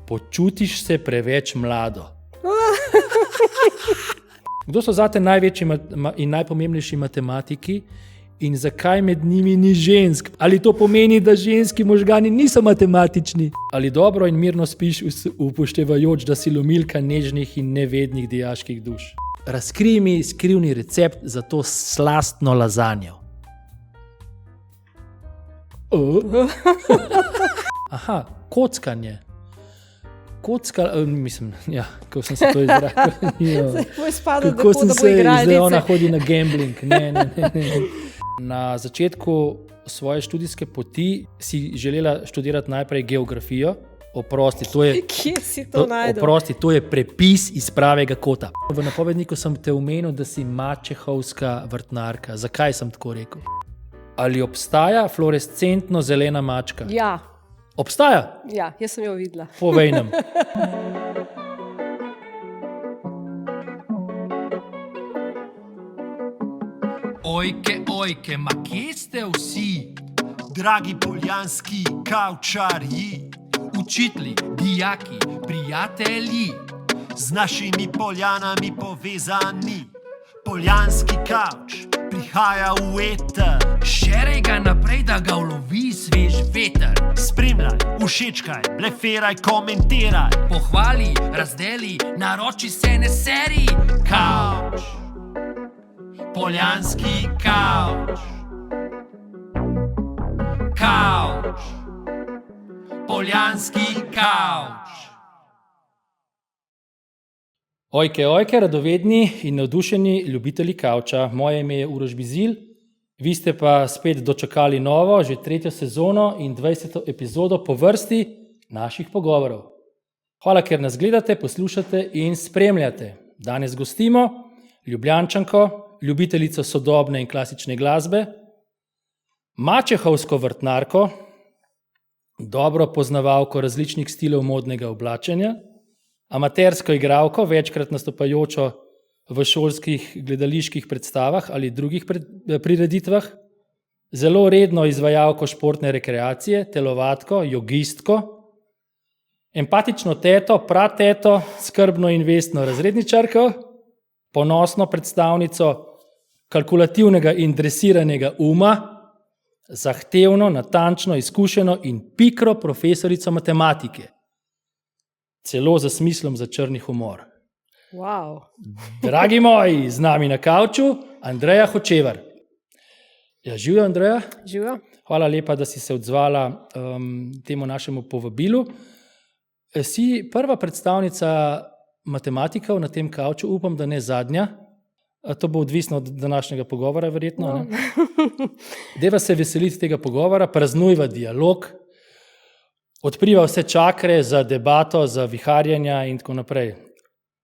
Počutiš se preveč mlado. Kdo so zate največji in najpomembnejši matematiki in zakaj med njimi ni žensk? Ali to pomeni, da ženski možgani niso matematični? Ali dobro in mirno spiš upoštevajoč, da si lomilka nežnih in nevednih dijaških duš? Razkrij mi skrivni recept za to slastno lazanjo. Aha, kockanje. Mislim, kako sem se to izrazil. Kako sem se zdaj ona hodi na gambling. Ne. Na začetku svoje študijske poti si želela študirati najprej geografijo. Kje si to najdel? Oprosti, to je prepis iz pravega kota. V napovedniku sem te omenil, da si mačehovska vrtnarka. Zakaj sem tako rekel? Ali obstaja fluorescentno zelena mačka? Ja. Obstaja? Ja, jaz sem jo videla. Povej nam. Ojke, ma kje ste vsi? Dragi poljanski kavčarji, Učitelji, dijaki, prijatelji, z našimi Poljanami povezani. Poljanski kavč prihaja v eter. Šerej ga naprej, da ga ulovi svež veter. Spremljaj, všečkaj, blefiraj, komentiraj. Pohvali, razdeli, naroči se ne seri. Kavč, poljanski kavč. Kavč, poljanski kavč. Ojke, radovedni in navdušeni ljubitelji kavča. Moje ime je Uroš Bizilj, vi ste pa spet dočakali novo, že 3. sezono in 20. epizodo po vrsti naših pogovorov. Hvala, ker nas gledate, poslušate in spremljate. Danes gostimo Ljubljančanko, ljubiteljico sodobne in klasične glasbe, mačehovsko vrtnarko, dobro poznavalko različnih stilov modnega oblačenja, amatersko igralko, večkrat nastopajočo v šolskih gledaliških predstavah ali drugih prireditvah, zelo redno izvajalko športne rekreacije, telovadko, jogistko, empatično teto, prateto, skrbno in vestno razredničarko, ponosno predstavnico kalkulativnega in dresiranega uma, zahtevno, natančno, izkušeno in pikro profesorico matematike. Celo za smislom za črni humor. Wow. Dragi moji, z nami na kavču Andreja Hočevar. Ja, živjo, Andreja. Živjo. Hvala lepa, da si se odzvala temu našemu povabilu. Si prva predstavnica matematikov na tem kavču, upam, da ne zadnja. To bo odvisno od današnjega pogovora, verjetno. No. Deva se veseliti tega pogovora, praznujva dialog, odpriva vse čakre za debato, za viharjanja in tako naprej.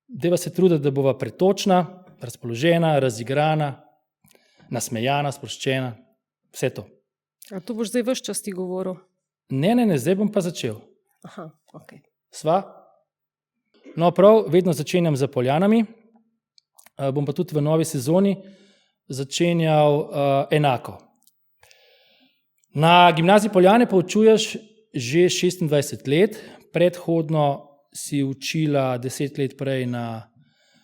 Deva se truditi, da bova pretočna, razpoložena, razigrana, nasmejana, sproščena, vse to. A to boš zdaj ves čas ti govoril? Ne, zdaj bom pa začel. Aha, ok. Sva? No, prav, vedno začenjam za Poljanami, bom pa tudi v novi sezoni začenjal enako. Na Gimnaziji Poljane poučuješ že 26 let, predhodno si učila 10 let prej na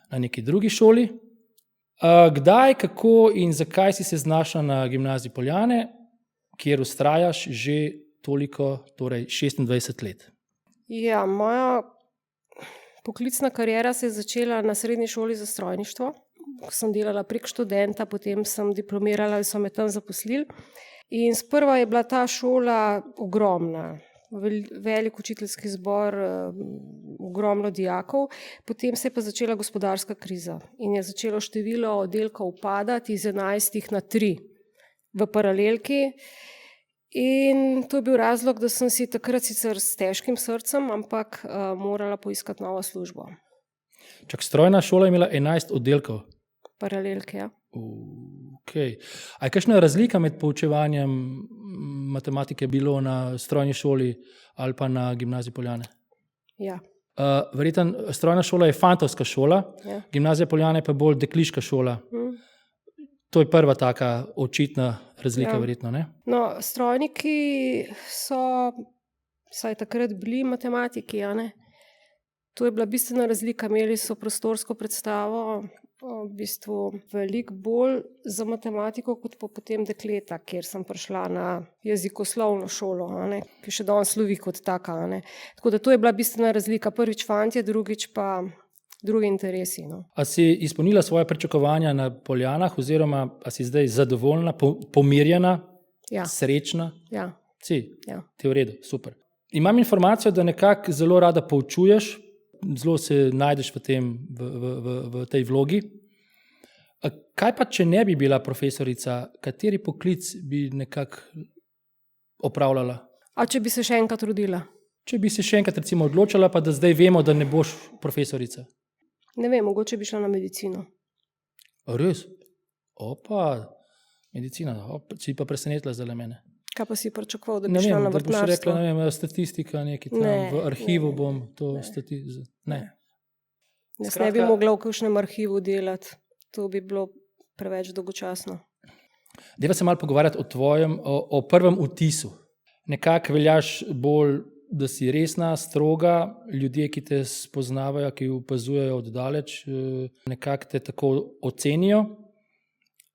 neki drugi šoli. Kdaj, kako in zakaj si se znašla na Gimnaziji Poljane, kjer vztrajaš že toliko, torej 26 let? Ja, moja poklicna kariera se je začela na srednji šoli za strojništvo, ko sem delala prek študenta, potem sem diplomirala in so me tam zaposlili. In sprva je bila ta šola ogromna, velik učiteljski zbor, ogromno dijakov, potem se je pa začela gospodarska kriza in je začelo število oddelkov upadati iz 11 na 3 v paralelki. In to je bil razlog, da sem si takrat sicer s težkim srcem, ampak morala poiskati novo službo. Čak, strojna šola je imela 11 oddelkov? Paralelke, ja. Okay. A je kakšna razlika med poučevanjem matematike bilo na strojni šoli ali pa na Gimnaziji Poljane? Ja. Verjetno strojna šola je fantovska šola, ja. Gimnazija Poljane pa bolj dekliška šola. To je prva taka očitna razlika, ja. Verjetno, ne? No, strojniki so, saj takrat bili matematiki, ja, ne? To je bila bistvena razlika. Imeli so prostorsko predstavo, v bistvu veliko bolj za matematiko, kot pa potem dekleta, kjer sem prišla na jezikoslovno šolo, ki še danes slovi kot taka. Tako da to je bila bistvena razlika. Prvič fantje, drugič pa drugi interesi. A si izpolnila svoje pričakovanja na Poljanah, oziroma a si zdaj zadovoljna, pomirjena, srečna? Ja. Si? Ja. Ti je v redu, super. Imam informacijo, da nekako zelo rada poučuješ, zelo se najdeš v tej vlogi. Kaj pa, če ne bi bila profesorica, kateri poklic bi nekako opravljala? A če bi se še enkrat rodila? Če bi se še enkrat recimo odločila, pa da zdaj vemo, da ne boš profesorica. Ne vem, mogoče bi šla na medicino. Res? Opa, medicina, si pa presenetila zdaj mene. Kaj pa si pričakoval, da bi šla na vrtnarstvo? Da boš rekla, ne vem, statistika nekaj tam, v arhivu bom to ne. Jaz ne bi mogla v kakšnem arhivu delati, to bi bilo preveč dolgočasno. Deva se malo pogovarjati o prvem vtisu. Nekako veljaš bolj, da si resna, stroga, ljudje, ki te spoznavajo, ki opazujejo od daleč, nekako te tako ocenijo.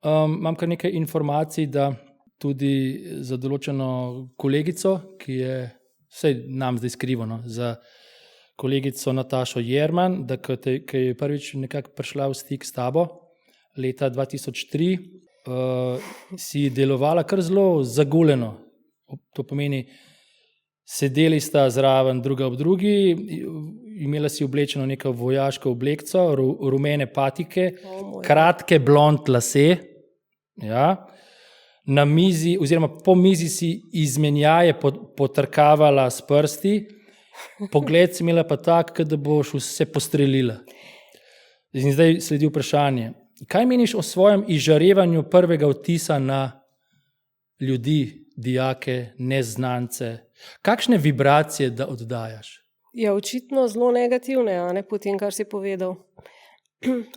Imam kar nekaj informacij, da tudi za določeno kolegico, ki je, vsej nam zdaj skrivano, za kolegico Natašo Jerman, da ki je prvič nekako prišla v stik s tabo leta 2003, si delovala kar zelo zaguljeno. To pomeni, sedeli sta zraven druga ob drugi, imela si oblečeno neko vojaško oblekco, rumene patike, kratke blond lase, ja. Na mizi, oziroma po mizi si izmenjaje potrkavala s prsti, pogled si imela pa tak, da boš vse postrelila. In zdaj sledi vprašanje. Kaj meniš o svojem izžarevanju prvega vtisa na ljudi, dijake, neznance? Kakšne vibracije da oddajaš? Ja, očitno zelo negativne, po tem, kar si povedal.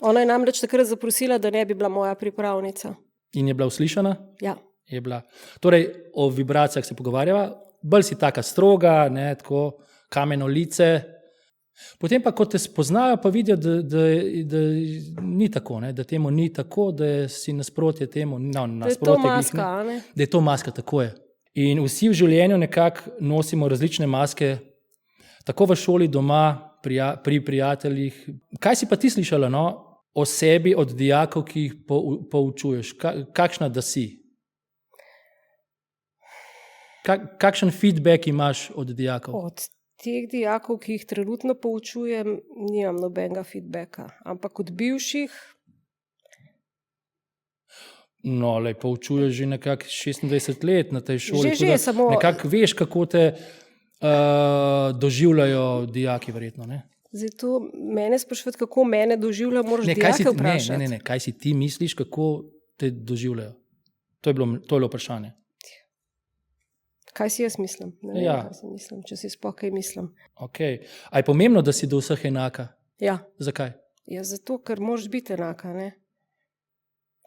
Ona je namreč takrat zaprosila, da ne bi bila moja pripravnica. In je bila uslišana? Ja. Je bila. Torej, o vibracijah se pogovarjava, bolj si taka stroga, tako kameno lice. Potem pa, ko te spoznajo, pa vidijo, da ni tako, da temu ni tako, da si nasprotje temu. Da je to maska, Da je to maska, tako je. In vsi v življenju nekako nosimo različne maske, tako v šoli, doma, pri prijateljih. Kaj si pa ti slišala, o sebi od dijakov, ki jih poučuješ? Kakšna da si? Kakšen feedback imaš od dijakov? Od teh dijakov, ki jih trenutno poučujem, nimam nobenega feedbacka. Ampak od bivših? No, poučuješ že nekako 26 let na tej šoli. Že samo... Nekako veš, kako te doživljajo dijaki verjetno, ne? Zdaj to mene sprašvati, kako mene doživljajo, moraš dijake vprašati. Ne, kaj si ti misliš, kako te doživljajo? To je bilo vprašanje. Kaj si jaz mislim? Ne vem, kaj si mislim, če si sploh kaj mislim. Okay. A je pomembno, da si do vseh enaka? Ja. Zakaj? Ja, zato, ker moraš biti enaka, ne?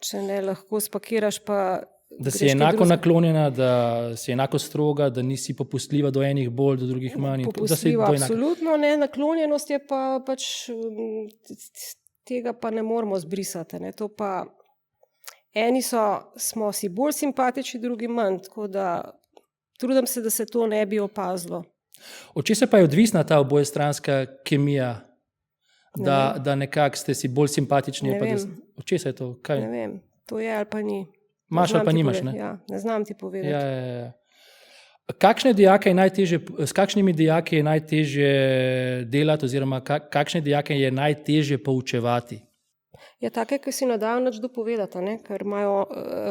Če ne, lahko spakiraš pa... Da si enako naklonjena, da si enako stroga, da nisi popustljiva do enih bolj, do drugih manj. Popustljiva, absolutno ne, naklonjenost je pa pač tega pa ne moramo zbrisati, ne? To pa eni smo si bolj simpatični, drugi manj, tako da trudim se, da se to ne bi opazilo. Od česa pa je odvisna ta obojestranska kemija, da nekako ste si bolj simpatični? Ne vem. Od česa je to? Kaj? Ne vem, to je ali pa ni. Imaš ali pa nimaš, ne? Ja, ne znam ti povedati. Ja. S kakšnimi dijaki je najtežje delati oziroma kakšne dijake je najtežje poučevati? Ja, take, ki si ne dajo nič dopovedati, ne? Ker imajo...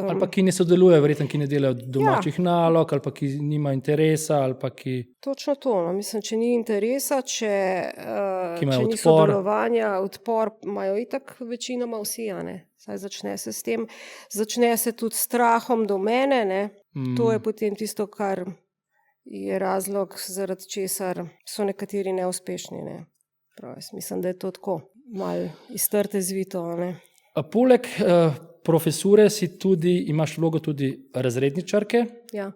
Ali pa ki ne sodelujejo, verjetno, ki ne delajo domačih nalog, ali pa ki nima interesa, ali pa ki... Točno to, mislim, če ni interesa, če ni sodelovanja, odpor imajo itak večinoma vsi, ne? Saj začne se s tem, začne se tudi strahom do mene, ne? To je potem tisto, kar je razlog, zaradi česar so nekateri neuspešni, ne? Prav, jaz mislim, da je to tako. Malo iztrte zvito, ne. Poleg profesure imaš vlogo tudi razredničarke. Ja.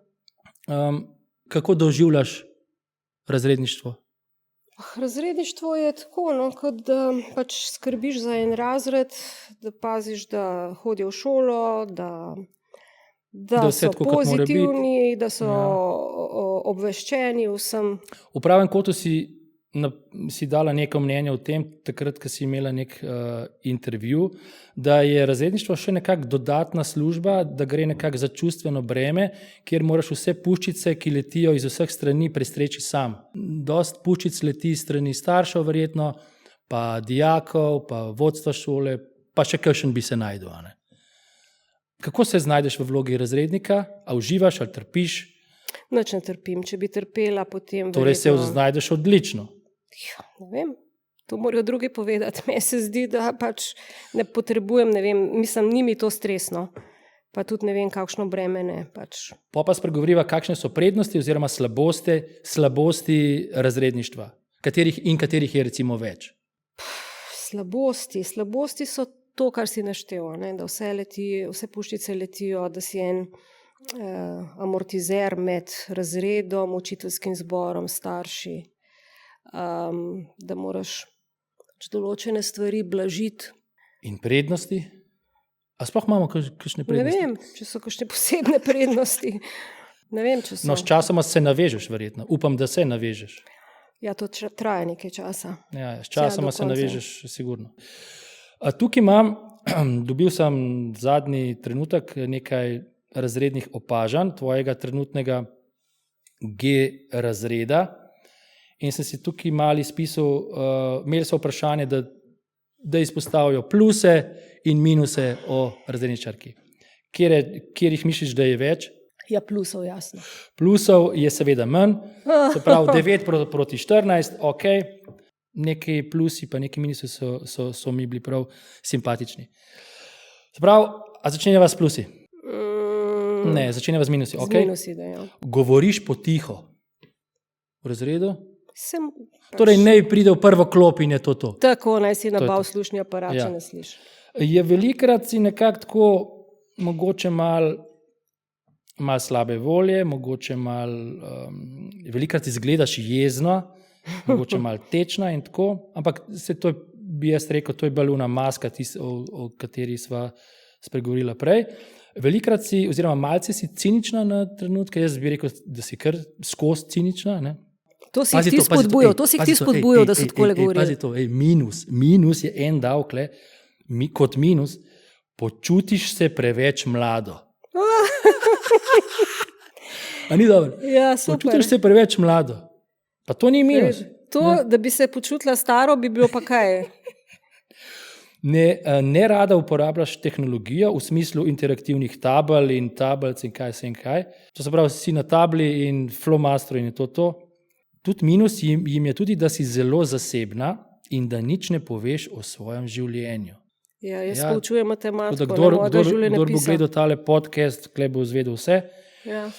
Kako doživljaš razredništvo? Razredništvo je tako, no, kot da pač skrbiš za en razred, da paziš, da hodijo v šolo, da vse so tako, kot mora biti. pozitivni, da so obveščeni vsem. V pravem kotu si dala neko mnenje o tem, takrat, ko si imela nek intervju, da je razredništvo še nekako dodatna služba, da gre nekako za čustveno breme, kjer moraš vse puščice, ki letijo iz vseh strani, prestreči sam. Dost puščic leti iz strani staršev verjetno, pa dijakov, pa vodstva šole, pa še kakšen bi se najdel. Ne? Kako se znajdeš v vlogi razrednika? A uživaš ali trpiš? Nič ne trpim. Če bi trpela, potem Torej se znajdeš odlično. Ja, ne vem, to morajo drugi povedati. Meni se zdi, da pač ne potrebujem, ne vem, mislim, ni mi to stresno, pa tudi ne vem, kakšno breme ne. Pač. Pa spregovoriva, kakšne so prednosti oziroma slabosti razredništva, katerih je recimo več? Slabosti so to, kar si naštel, ne? Da vse puščice letijo, da si en amortizer med razredom, učiteljskim zborom, starši. Da moraš določene stvari blažiti. In prednosti? A sploh imamo kakšne prednosti? Ne vem, če so kakšne posebne prednosti. Ne vem, če so. No, s časoma se navežeš verjetno. Upam, da se navežeš. Ja, to traja nekaj časa. Ja, s časoma se navežeš sigurno. Tukaj dobil sem zadnji trenutek nekaj razrednih opažanj tvojega trenutnega G razreda. In sem si tukaj malo izpisal, imeli so vprašanje, da izpostavijo pluse in minuse o razredničarki. Kjer jih misliš, da je več? Ja, plusov, jasno. Plusov je seveda manj, se pravi 9 proti 14, ok, neki plusi pa neki minusi so mi bili prav simpatični. Se pravi, a začenjava s plusi? Ne, začenjava z minusi, ok? Z minusi, da ja. Govoriš potiho v razredu? Torej, naj pride v prvo klop in je to. Tako, naj si nabav slušni aparat, če ne slišiš. Je velikrat si nekako tako, mogoče malo slabe volje, mogoče velikrat izgledaš jezno, mogoče malo tečna in tako, ampak bi jaz rekel, to je baluna maska, o kateri sva spregovorila prej. Velikrat si, oziroma malce si cinična na trenutke, jaz bi rekel, da si kar skozi cinična, ne? To si ti spodbujal, da so tako govorili. Pazi to, minus je en davek, kot minus, počutiš se preveč mlado. A ni dobro? Ja, super. Počutiš se preveč mlado. Pa to ni minus. Da bi se počutila staro, bi bilo pa kaj? Ne rada uporabljaš tehnologijo v smislu interaktivnih tabel in tablic in kaj. To se pravi, si na tabli in flomastro in je to. Tudi minus jim je tudi, da si zelo zasebna in da nič ne poveš o svojem življenju. Ja, jaz poučujem matematiko. Kdor bo gledal tale podcast, kle bo izvedel vse. Ja.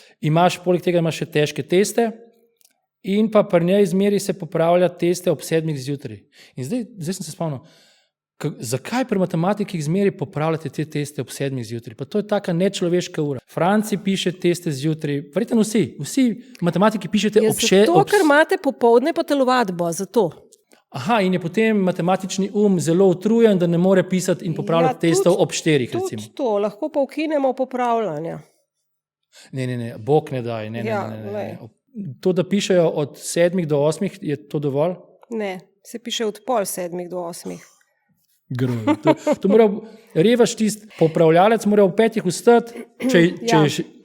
Poleg tega imaš še težke teste in pa pri njej zmeri se popravlja teste ob 7 zjutraj. In zdaj sem se spomnil, zakaj pri matematiki zmeri popravljate te teste ob 7 zjutraj? Pa to je taka nečloveška ura. Franci piše teste zjutraj, verjetno vsi matematiki pišete ob 6. Zato, ker imate popoldne pa telovadbo, zato. Aha, in je potem matematični zelo utrujen, da ne more pisati in popravljati testov ob 4. recimo. Tudi to, lahko pa ukinemo popravljanje. Ne, Bog ne daj. Ne. To, da pišejo od 7 do 8, je to dovolj? Ne, se piše od pol 7 do 8. To mora revaš tisti popravljalec, mora v 5 vstati,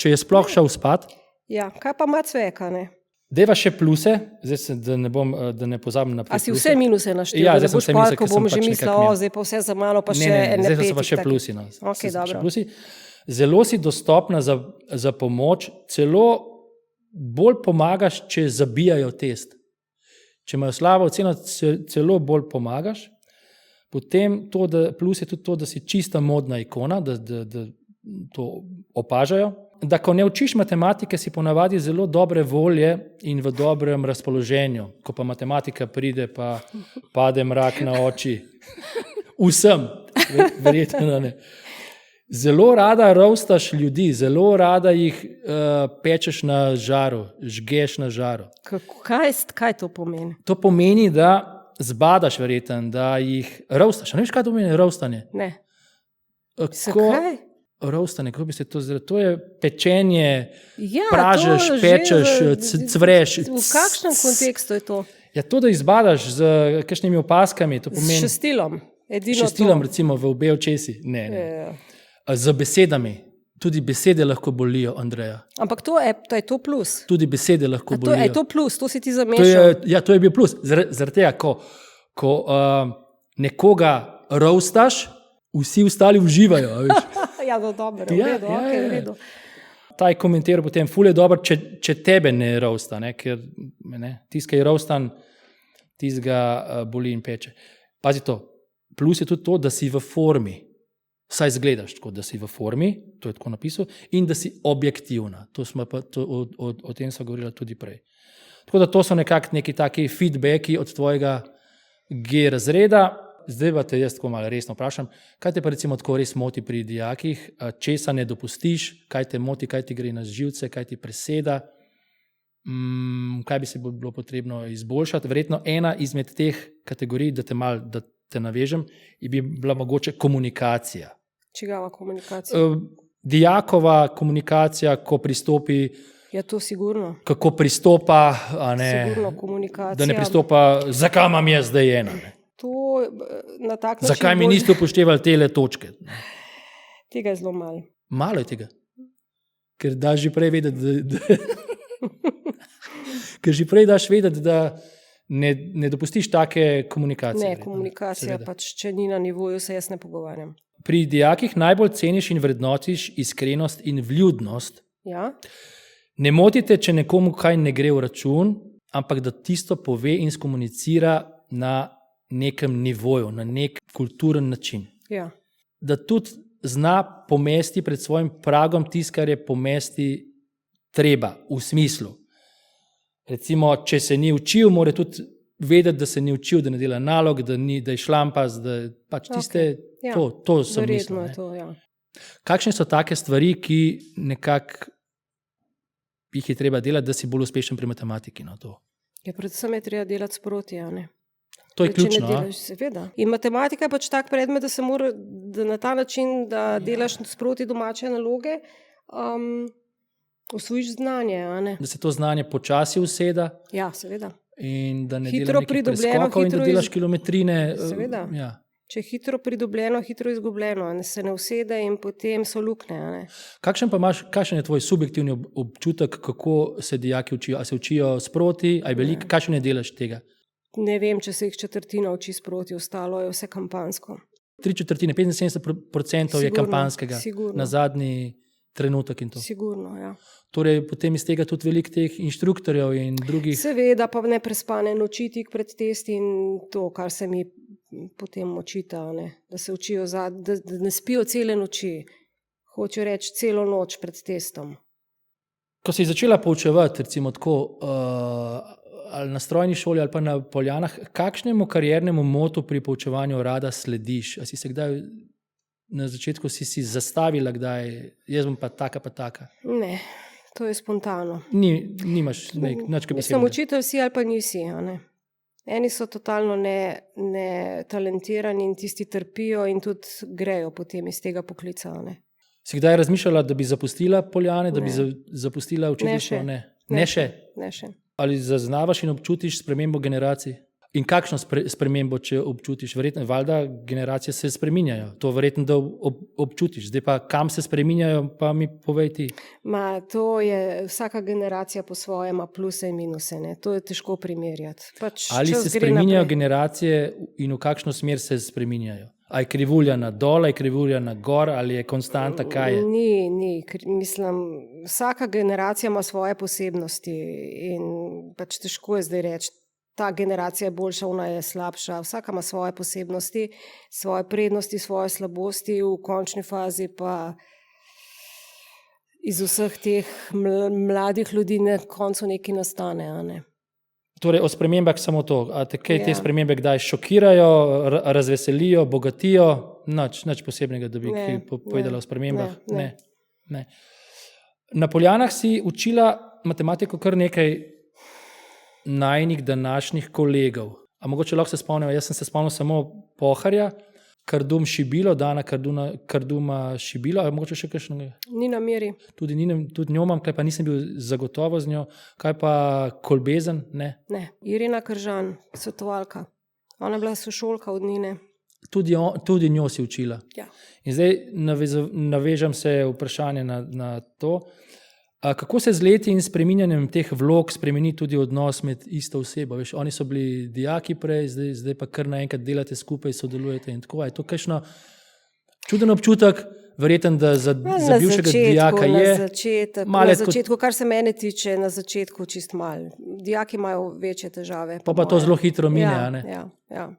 če je sploh šel spat. Ja, kaj pa ima cveka, ne? Deva še pluse, da ne pozabim na pluse. A si vse minuse naštel, da ne boš pa, ko bom že mislil, zdaj pa vse za malo, pa še ene petih. Zdaj so pa še plusi. Okay, dobro. Zelo si dostopna za pomoč, celo bolj pomagaš, če zabijajo test. Če imajo slabo oceno, celo bolj pomagaš. Potem plus je tudi to, da si čista modna ikona, da to opažajo. Da ko ne učiš matematike, si ponavadi zelo dobre volje in v dobrem razpoloženju. Ko pa matematika pride, pa pade mrak na oči. Vsem, verjetno ne. Zelo rada roastaš ljudi, zelo rada jih pečeš na žaru, žgeš na žaru. Kaj to pomeni? To pomeni, da zbadaš verjeten, da jih roastaš. A ne veš, kaj to pomeni roastanje? Ne. Zakaj? Roastanje, kako bi se to zdelo? To je pečenje, Ja, pražeš, to že- pečeš, cvreš. V kakšnem kontekstu je to? Ja, to, da izbadaš z kakšnimi opaskami, to S pomeni šestilom. Edino šestilom, to. recimo v obe očesi. Ne, ne. Ja. Z besedami. Tudi besede lahko bolijo, Andreja. Ampak to je to plus. Tudi besede lahko A to, bolijo. je to plus, to si ti To zamešal. je, to je bil plus. Zaradi tega, ko nekoga roastaš, vsi ostali uživajo. a veš. Ja, no, dobro, v Ja, redu, ja, okej, ja. v redu. Ta je komentiral potem, ful je dober, če tebe ne roasta, ne, ker tisti, ki je roastan, tisti ga boli in peče. Pazi to, plus je tudi to, da si v formi, saj izgledaš tako, da si v formi, to je tako napisal, in da si objektivna. O tem smo govorili tudi prej. Tako da to so nekako neki taki feedbacki od tvojega G razreda. Zdaj pa te jaz tako malo resno vprašam, kaj te pa recimo tako res moti pri dijakih, česa ne dopustiš, kaj te moti, kaj ti gre na živce, kaj ti preseda, kaj bi se bilo potrebno izboljšati. Verjetno ena izmed teh kategorij, da te navežem, bi bila mogoče komunikacija. Čigava komunikacija? Dijakova komunikacija, ko pristopi, Ja, to sigurno. kako pristopa, a ne, Sigurno komunikacija. da ne pristopa, zakaj imam jaz zdaj ena. Ne? To na tak način. Zakaj mi niste upoštevali tele točke? Tega je zelo malo. Malo je tega. Ker daš že prej vedeti, ker že prej daš vedeti, da ne dopustiš take komunikacije. Ne, komunikacija seveda. pač, če ni na nivoju, se jaz ne pogovarjam. Pri dijakih najbolj ceniš in vrednotiš iskrenost in vljudnost. Ja? Ne motite, če nekomu kaj ne gre v račun, ampak da tisto pove in skomunicira na nekem nivoju, na nek kulturen način. Ja. Da tudi zna pomesti pred svojim pragom tisto, kar je pomesti treba, v smislu. Recimo, če se ni učil, mora tudi vedeti, da se ni učil, da ne dela nalog, da je šlampas, da pač tiste, Ja, to sem verjetno mislil. je Ne. to, ja. Kakšne so take stvari, ki nekako jih je treba delati, da si bolj uspešen pri matematiki? No, to. Ja, predvsem je treba delati sproti, a ne. To je Če ne ključno. a? delaš, seveda. In matematika je pač tak predmet, da na ta način, da delaš sproti domače naloge, osvojiš znanje, a ne. Da se to znanje počasi useda Ja, seveda. in da ne Hitro delaš nekih pridobljeno, preskokov in da hitro delaš kilometrine. Seveda. Ja. Če je hitro pridobljeno, hitro izgubljeno, a ne, se ne usede in potem so luknje, a ne. Kakšen je tvoj subjektivni občutek, kako se dijaki učijo? A se učijo sproti, a je veliko? Kakšen je delež tega? Ne vem, če se jih četrtina uči sproti, ostalo je vse kampansko. 3/4, 75% je Sigurno, kampanskega sigurno. na zadnji trenutek in to. Sigurno, ja. Torej, potem iz tega tudi veliko teh inštruktorjev in drugih. Seveda pa ne prespane noči tik pred testi in to, kar se mi potem očita, a ne. Da se učijo, da ne spijo cele noči. Hoče reči celo noč pred testom. Ko si začela poučevati, recimo tako, ali na strojni šoli ali pa na Poljanah, kakšnemu kariernemu motu pri poučevanju rada slediš? A si se kdaj na začetku si zastavila, kdaj jaz bom pa taka? Ne, to je spontano. Nimaš nič, kaj bi Mislim, učitelj si ali pa nisi, a ne. Eni so totalno netalentirani in tisti trpijo in tudi grejo potem iz tega poklica, a ne. Si kdaj razmišljala, da bi zapustila Poljane, da bi Ne. zapustila učiteljišče? Ne še. Ne še. Ne še. Ali zaznavaš in občutiš spremembo generacij? In kakšno spremembo, če občutiš? Verjetno, valjda, generacije se spreminjajo. To verjetno, da občutiš. Zdaj pa, kam se spreminjajo, pa mi povej ti. To je vsaka generacija po svoje, ima pluse in minuse. Ne? To je težko primerjati. Pač Ali čas se gre spreminjajo naprej. generacije in v kakšno smer se spreminjajo? A je krivulja na dol, a je krivulja na gor, ali je konstanta, kaj je? Ni. Mislim, vsaka generacija ima svoje posebnosti in pač težko je zdaj reči, ta generacija je boljša, ona je slabša. Vsaka ima svoje posebnosti, svoje prednosti, svoje slabosti, v končni fazi pa iz vseh teh mladih ljudi na koncu nekaj nastane. A ne? Torej, o spremembah samo to. A te te spremembe kdaj šokirajo, razveselijo, bogatijo? Nič posebnega, da bi kaj povedala o spremembah? Ne. Na Poljanah si učila matematiko kar nekaj najinih današnjih kolegov. A mogoče lahko se spomnim, jaz sem se spomnil samo Poharja, Kardum Šibilo, Dana Karduma Šibilo, ali mogoče še kakšnega? Nina Miri. Tudi njo imam, kaj pa nisem bil zagotovo z njo. Kaj pa Kolbezen? Ne. Irina Kržan, svetovalka. Ona je bila sošolka od Nine. Tudi njo si učila. Ja. In zdaj navežem se vprašanje na to. Kako se z leti in spreminjanjem teh vlog spremeni tudi odnos med isto osebo? Veš, oni so bili dijaki prej, zdaj pa kar naenkrat delate skupaj, sodelujete in tako. Je to kakšno čuden občutek, verjeten, da za bivšega dijaka je? Na začetku, kar se mene tiče, na začetku čist malo. Dijaki imajo večje težave. Pa to zelo hitro mine, a ne? Ja.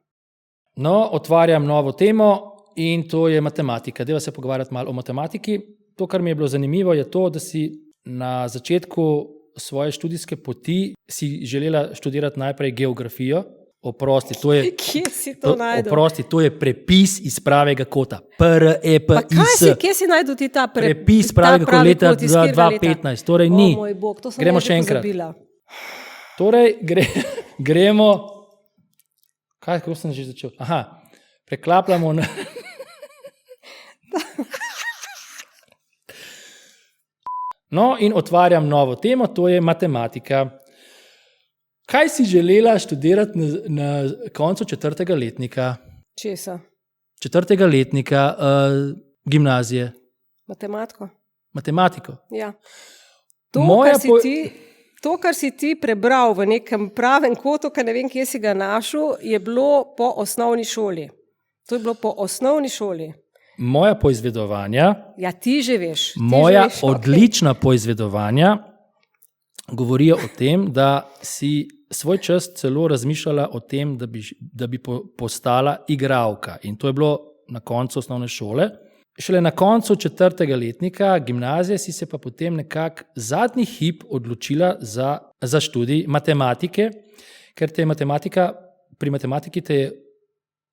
No, otvarjam novo temo in to je matematika. Deva se pogovarjati malo o matematiki. To, kar mi je bilo zanimivo, je to, da si na začetku svoje študijske poti si želela študirati najprej geografijo. Oprosti, to je... Kje si to najdel? Oprosti, to je prepis iz pravega kota. PREPIS. Kje si najdel ti ta prepis pravega kota leta 2015. Torej ni. Moj bog, to sem gremo še enkrat. Pozabila. Torej, gremo... Kako sem že začel? Preklapljamo na... No, in otvarjam novo temo, to je matematika. Kaj si želela študirati na koncu 4. letnika? Česa? 4. letnika gimnazije. Matematiko? Ja. To, kar si ti prebral v nekem pravem kotu, ker ne vem, kje si ga našel, je bilo po osnovni šoli. To je bilo po osnovni šoli. Moja poizvedovanja, ti že veš. Odlična poizvedovanja govorijo o tem, da si svoj čas celo razmišljala o tem, da bi postala igralka. In to je bilo na koncu osnovne šole. Šele na koncu 4. letnika gimnazije si se pa potem nekako zadnji hip odločila za študij matematike, ker te je pri matematiki te je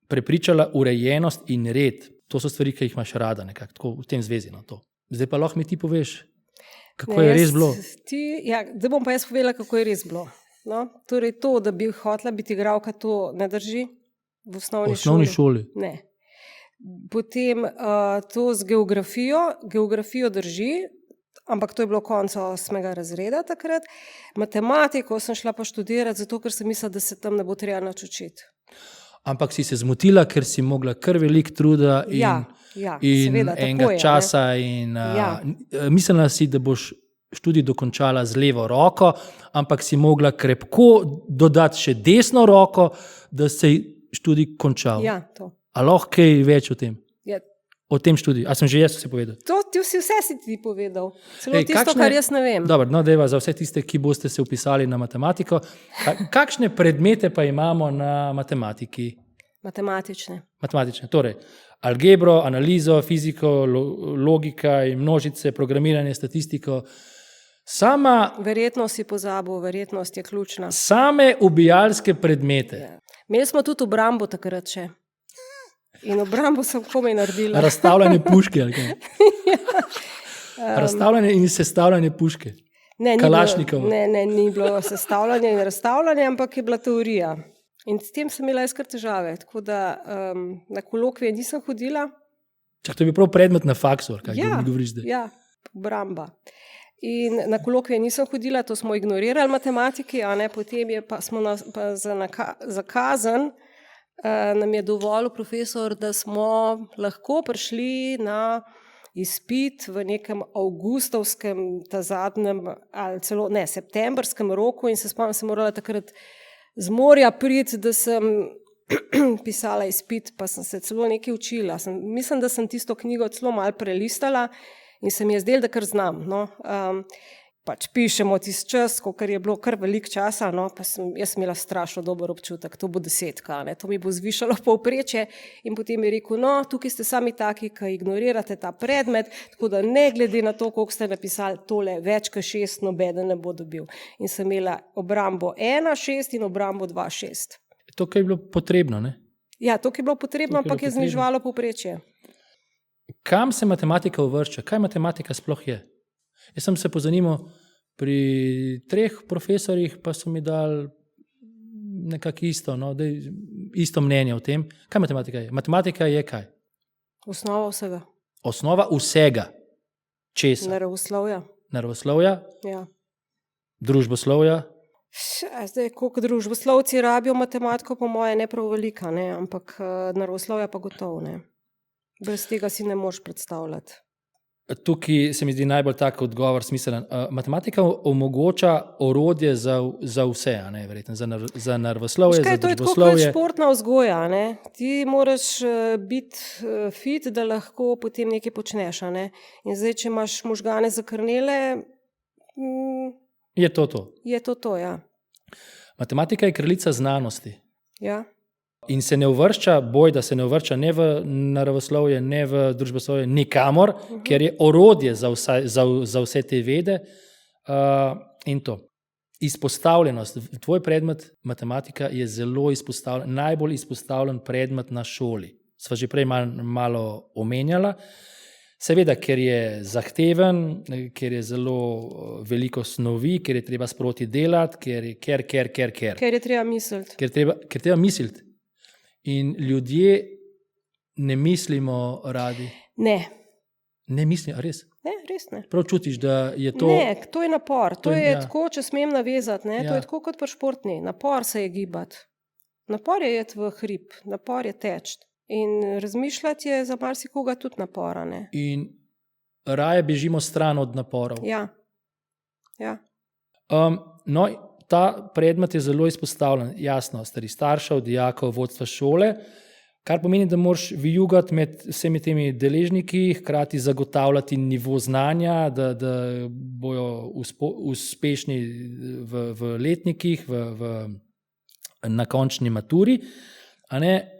prepričala urejenost in red. To so stvari, ki jih imaš rada, nekako tako v tem zvezi na to. Zdaj pa lahko mi ti poveš, kako je res bilo. Zdaj bom pa jaz povedala, kako je res bilo. No? Torej to, da bi hotela biti igralka, to ne drži v osnovni šoli. Ne. Potem to z geografijo drži, ampak to je bilo konec 8. razreda takrat. Matematiko sem šla pa študirati, zato ker sem mislila, da se tam ne bo treba nič učiti. Ampak si se zmotila, ker si mogla kar veliko truda in seveda, enega časa. Mislila si, da boš študij dokončala z levo roko, ampak si mogla krepko dodati še desno roko, da se študij končal. Ja, to. A lahko kaj več o tem? O tem študiju. A sem že jaz vse povedal? Vse si ti povedal. Celo tisto, kar jaz ne vem. Dobro, deva za vse tiste, ki boste se vpisali na matematiko. Kakšne predmete pa imamo na matematiki? Matematične. Torej, algebro, analizo, fiziko, logika in množice, programiranje, statistiko. Verjetnost si pozabil, verjetnost je ključna. Same ubijalske predmete. Imeli smo tudi obrambo takrat še. In obrambo sem komaj naredila. Razstavljanje puške, ali kaj? Razstavljanje in sestavljanje puške. Kalašnikov. Ne, ni bilo sestavljanje in razstavljanje, ampak je bila teorija. In s tem sem imela kar težave. Tako da na kolokvije nisem hodila. Čak, to je bil prav predmet na faksu, kaj mi govoriš zdaj? Ja, obramba. In na kolokvije nisem hodila, to smo ignorirali matematiki, a ne, potem je pa smo za kazen nam je dovolil profesor, da smo lahko prišli na izpit v nekem avgustovskem, ta zadnjem, ali celo ne, septembrskem roku in se spomnim, sem morala takrat z morja priti, da sem pisala izpit, pa sem se celo nekaj učila. Mislim, da sem tisto knjigo celo malo prelistala in se mi je zdelo, da kar znam. No. pač pišemo tisti čas, ker je bilo kar veliko časa, no, pa jaz imela strašno dober občutek, to bo 10, ne, to mi bo zvišalo povprečje in potem je rekel, no, tukaj ste sami taki, ki ignorirate ta predmet, tako da ne glede na to, koliko ste napisali tole, več kot 6, nobeden ne bo dobil. In sem imela obrambo 1,6 in obrambo 2,6. To, kar je bilo potrebno, ne? Ja, to, kar je bilo potrebno, ampak je zniževalo povprečje. Kam se matematika uvršča? Kaj matematika sploh je? Jaz sem se pozanimal pri 3 profesorjih, pa so mi dali nekako isto, no, isto mnenje o tem. Kaj matematika je? Matematika je kaj? Osnova vsega. Osnova vsega. Česa? Naravoslovja. Naravoslovja, Ja. družboslovja. Zdaj, koliko družboslovci rabijo matematiko, po moje ne prav velika, ne, ampak naravoslovja pa gotovo ne. Brez tega si ne moreš predstavljati. Tukaj se mi zdi najbolj tak odgovor smiselen. Matematika omogoča orodje za vse, a ne, verjetno, za naravoslovje, za to je tako družboslovje. kot športna vzgoja, ne. Ti moraš biti fit, da lahko potem nekaj počneš, a ne. In zdaj, če imaš možgane zakrnele, Je to. je to, ja. Matematika je kraljica znanosti. Ja. In se ne uvršča, bojda se ne uvršča ne v naravoslovje, ne v družboslovje, nikamor, ker je orodje za vse te vede in to. Izpostavljenost. Tvoj predmet matematika je zelo izpostavljen, najbolj izpostavljen predmet na šoli. Sva že prej malo omenjala. Seveda, ker je zahteven, ker je zelo veliko snovi, ker je treba sproti delati, ker. Ker je treba misliti. Ker treba misliti. In ljudje ne mislimo radi. Ne. Ne mislijo, res? Ne, res ne. Prav čutiš, da je to... Ne, to je napor. To je ja. tako, če smem navezati, ne? Ja. To je tako kot pri športni. Napor se je gibati. Napor je iti v hrib, napor je teči. In razmišljati je za marsikoga tudi napora, ne? In raje bežimo stran od naporov. Ja. Ja. No, ta predmet je zelo izpostavljen, jasno, starih staršev, dijakov, vodstva šole, kar pomeni, da moraš vijugati med vsemi temi deležniki, hkrati zagotavljati nivo znanja, da bojo uspešni v letnikih, na končni maturi. A ne?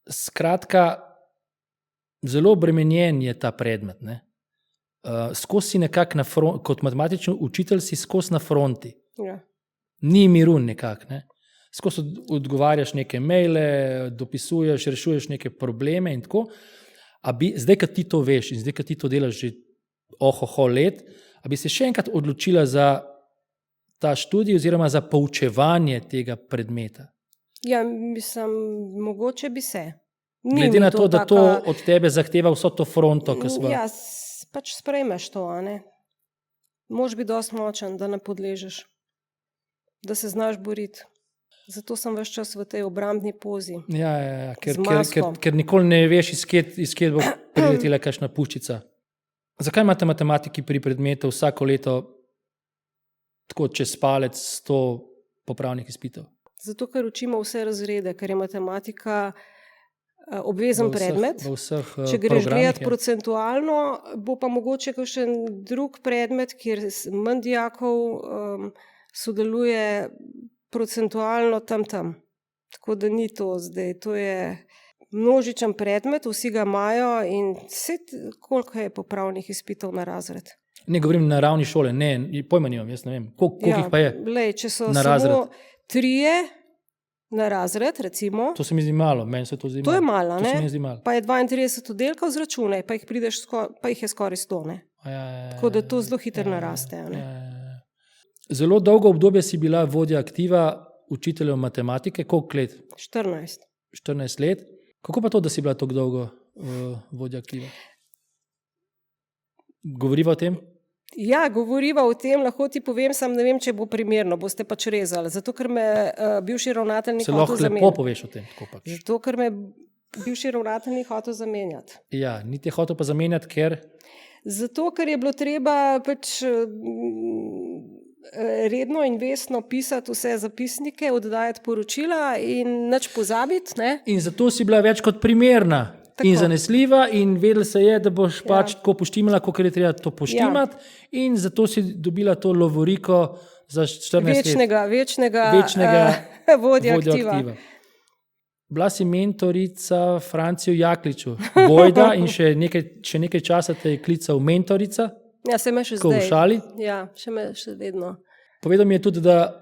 Skratka, zelo obremenjen je ta predmet. Ne? Skozi si nekako na fronti, kot matematični učitelj si skozi na fronti. Ja. Ni miru nekako. Ne? Skozi odgovarjaš neke maile, dopisuješ, rešuješ neke probleme in tako. Zdaj, kad ti to veš in zdaj, kad ti to delaš že let, a bi se še enkrat odločila za ta študij oziroma za poučevanje tega predmeta? Ja, mislim, mogoče bi se. Glede na to, da to od tebe zahteva vso to fronto, ki smo... Ja, pač sprejmeš to, a ne. Moraš biti dosti močen, da ne podležeš. Da se znaš boriti. Zato sem ves čas v tej obrambni pozi. Ja, ker nikoli ne veš, iz kje bo priletela kakšna puščica. Zakaj imate matematiki pri predmetu vsako leto tako čez palec 100 popravnih izpitov? Zato, ker učimo vse razrede, ker je matematika obvezen predmet. Če greš gledati procentualno, bo pa mogoče kakšen drug predmet, kjer manj dijakov sodeluje procentualno tam. Tako da ni to zdaj. To je množičen predmet, vsi ga imajo in koliko je popravnih izpitov na razred. Ne govorim na ravni šole, ne, pojma nimam, jaz ne vem. Koliko jih pa je če so na razred? Samo 3 na razred, recimo. To se mi zdi malo, meni se to zdi malo. To je malo, ne? To se mi zdi malo. Pa je 32 oddelkov zračunaj, pa jih je skoraj 100, ne? Tako da to zelo hitro naraste, ne? Zelo dolgo obdobje si bila vodja aktiva učiteljev matematike, koliko let? 14. 14 let. Kako pa to, da si bila tako dolgo vodja aktiva? Govoriva o tem? Ja, govoriva o tem, lahko ti povem, sam ne vem, če bo primerno, boste pač rezali. Zato, ker me bivši ravnatelj ni hotel zamenjati. Se lahko lepo poveš o tem. Zato, ker me bivši ravnatelj ni hotel zamenjati. Ja, niti je hotel pa zamenjati, ker? Zato, ker je bilo treba pač redno in vestno pisati vse zapisnike, oddajati poročila in nič pozabiti. Ne? In zato si bila več kot primerna. In zanesljiva, in vedel se je, da boš pač tako poštimala, kot je treba to poštimati, in zato si dobila to lovoriko za 14 let. Večnega vodja aktiva. Bila si mentorica Franciju Jakliču, Bojda, in še nekaj časa te je klical mentorica. Ja, se me še Tako v zdaj. šali. Ja, še vedno. Povedal mi je tudi, da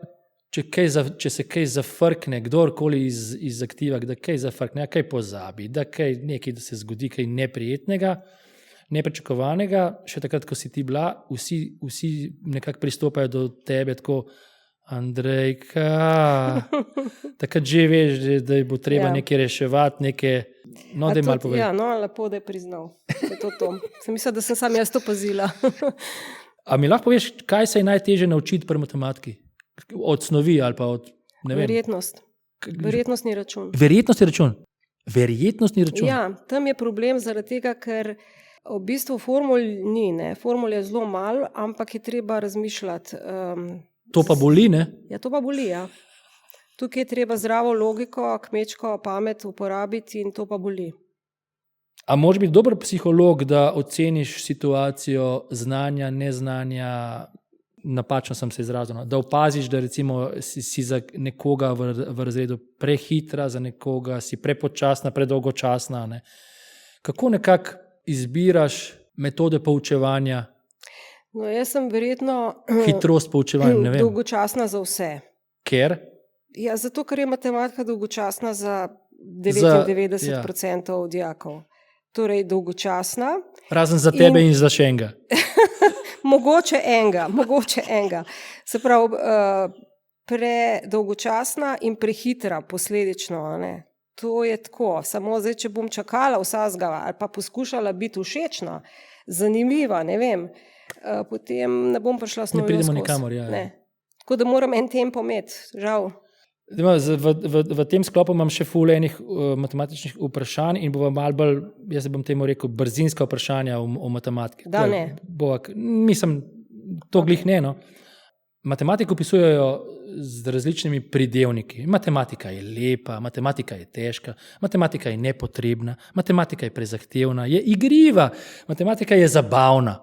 če se kaj zafrkne, kdorkoli iz aktiva, da kaj zafrkne, kaj pozabi, da nekaj se zgodi, kaj neprijetnega, nepričakovanega, še takrat, ko si ti bila, vsi nekako pristopajo do tebe tako, Andrejka, takrat že veš, da bo treba nekaj reševati, no, da je malo povedal. Ja, no, lepo, da je priznal. Je to. Sem mislila, da sem sam jaz to pazila. A mi lahko poveš, kaj se je najtežje naučiti pri matematiki? Od snovi ali pa od, ne vem. Verjetnostni račun. Verjetnostni račun? Ja, tam je problem zaradi tega, ker v bistvu formul ni, ne. Formul je zelo malo, ampak je treba razmišljati. To pa boli, ne? Ja, to pa boli, ja. Tukaj je treba zdravo logiko, kmečko pamet uporabiti in to pa boli. A moraš biti dober psiholog, da oceniš situacijo znanja, neznanja, napačno sem se izrazil, da opaziš, da recimo si za nekoga v razredu prehitra, za nekoga si prepočasna, predolgočasna, ne? Kako nekako izbiraš metode poučevanja? No, jaz sem verjetno hitrost poučevanja, ne vem. Dolgočasna za vse. Ker? Ja, zato, ker je matematika dolgočasna za 99% dijakov. Torej, dolgočasna. Razen za tebe in za še enega. Mogoče enega. Se pravi, predolgočasna in prehitra posledično, ne. To je tako. Samo zdaj, če bom čakala vsazga ali pa poskušala biti všečna, zanimiva, ne vem, potem ne bom prišla s novim skozi. Ne pridemo nikamor, ja. Tako da moram en tempo imeti, žal. V tem sklopu imam še ful enih matematičnih vprašanj in bova malo bolj, jaz bom temu rekel, brzinska vprašanja o matematiki. Da, ne. Mislim, to glih ne, no. Matematiko opisujejo z različnimi pridevniki. Matematika je lepa, matematika je težka, matematika je nepotrebna, matematika je prezahtevna, je igriva, matematika je zabavna.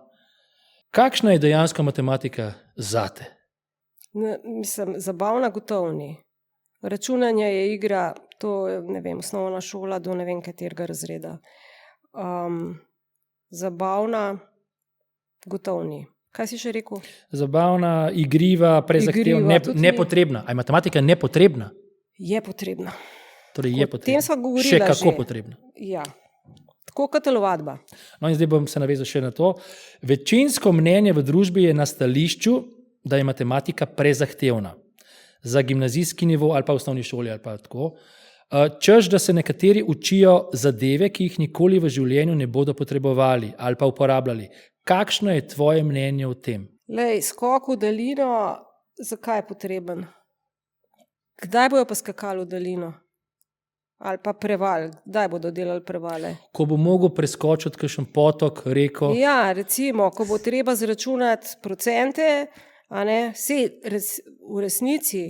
Kakšna je dejansko matematika zate? Mislim, zabavna gotovo ni. Računanje je igra, to je, ne vem, osnovna šola do ne vem katerega razreda. Zabavna gotovo ni. Kaj si še rekel? Zabavna, igriva, prezahtevna, nepotrebna. A je matematika nepotrebna? Je potrebna. Torej je potrebna. O tem sva govorila še kako že. Potrebna. Ja. Tako kot telovadba. No in zdaj bom se navezal še na to. Večinsko mnenje v družbi je na stališču, da je matematika prezahtevna. Za gimnazijski nivo ali pa v osnovni šoli ali pa tako. Češ, da se nekateri učijo zadeve, ki jih nikoli v življenju ne bodo potrebovali ali pa uporabljali. Kakšno je tvoje mnenje o tem? Lej, skok v daljino, zakaj je potreben? Kdaj bojo pa skakali v daljino? Ali pa preval, kdaj bodo delali prevale? Ko bo mogel preskočiti kakšen potok, reko. Ja, recimo, ko bo treba zračunati procente, a ne, v resnici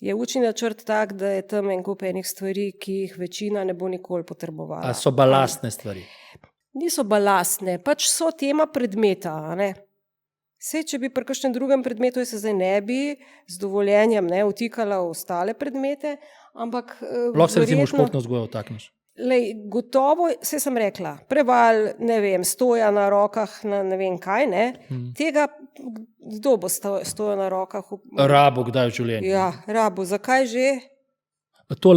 je učni načrt tak, da je tam en kup enih stvari, ki jih večina ne bo nikoli potrebovala. A so balastne stvari? Niso balastne, pač so tema predmeta, a ne. Sej, če bi pri kakšnem drugem predmetu, se zdaj ne bi z dovoljenjem vtikala v ostale predmete, ampak lahko se recimo športno vzgojo vtakneš. Lej, gotovo, saj sem rekla, preval, ne vem, stoja na rokah, na ne vem kaj, ne, tega, kdo bo stoja na rokah? Rabo, kdaj v življenju? Ja, rabo, zakaj že? To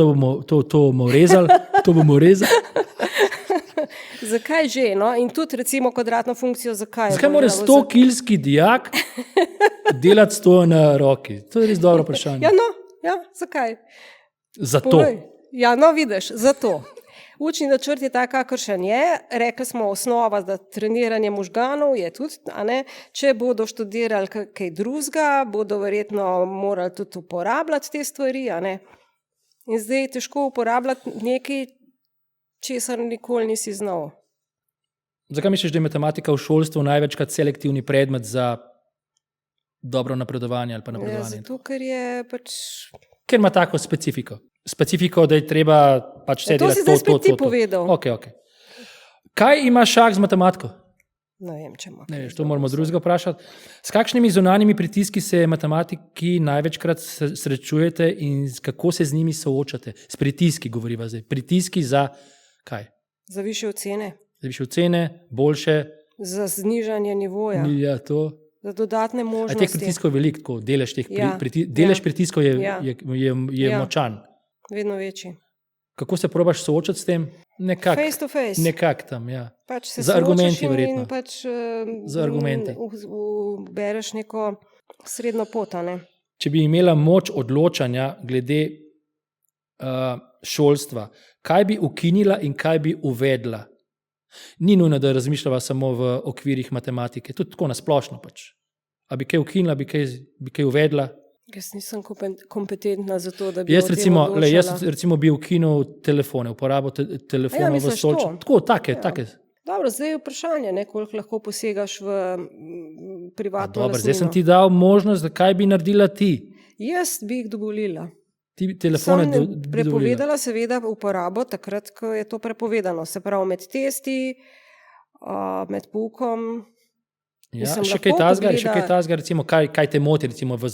bomo rezali. Zakaj že, no, in tudi recimo kvadratno funkcijo, zakaj? Zakaj mora 100-kilski dijak delati stoja na roki? To je res dobro vprašanje. Zakaj? Zato. Povej. Ja, no, vidiš, zato. Učni načrt je tak, kakršen je. Rekli smo, osnova za treniranje možganov je tudi, a ne, če bodo študirali kaj drugega, bodo verjetno morali tudi uporabljati te stvari, a ne. In zdaj je težko uporabljati nekaj, česar nikoli nisi znal. Zakaj misliš, da je matematika v šolstvu največkrat selektivni predmet za dobro napredovanje ali pa napredovanje? Ja, zato, ker je pač... Ker ima tako specifiko. Specifiko, da je treba pač vse delati to. To si zdaj spet ti povedal. Okay. Kaj ima šah z matematiko? Ne vem, če ima. Ne veš, to moramo drugega vprašati. S kakšnimi zunanjimi pritiski se matematiki največkrat srečujete in kako se z njimi soočate? S pritiski govoriva zdaj. Pritiski za kaj? Za višje ocene, Za višje ocene, boljše? za znižanje nivoja, Ja, to. za dodatne A možnosti. teh pritiskov je veliko, tako, delež teh Ja, delež ja. pritiskov je, Ja. je Ja. močan. Vedno večji. Kako se probaš soočati s tem? Nekako Face to face. nekak tam, ja. Pač se Z argumenti soočaš in verjetno. pač, Z argumenti. bereš neko srednjo pot, a ne. Če bi imela moč odločanja glede šolstva, kaj bi ukinila in kaj bi uvedla? Ni nujno, da razmišljava samo v okvirih matematike, tudi tako nasplošno pač. A bi kaj ukinila, bi kaj uvedla? Jaz nisem kompetentna za to, da bi Jaz o tem recimo, odločala. recimo bi ukinil telefone, uporabo telefonov v misliš stolčku. to? Tako, take. Dobro, zdaj je vprašanje, ne, koliko lahko posegaš v privatno Dobro, zdaj sem lastnino. ti dal možnost, da kaj bi naredila ti. Jaz bi jih dovolila. Ti telefone Sem bi dovolila. prepovedala seveda uporabo takrat, ko je to prepovedano. Se pravi med testi, med poukom. Ja, Mislim, še lahko kaj tazga, recimo, kaj te moti recimo, v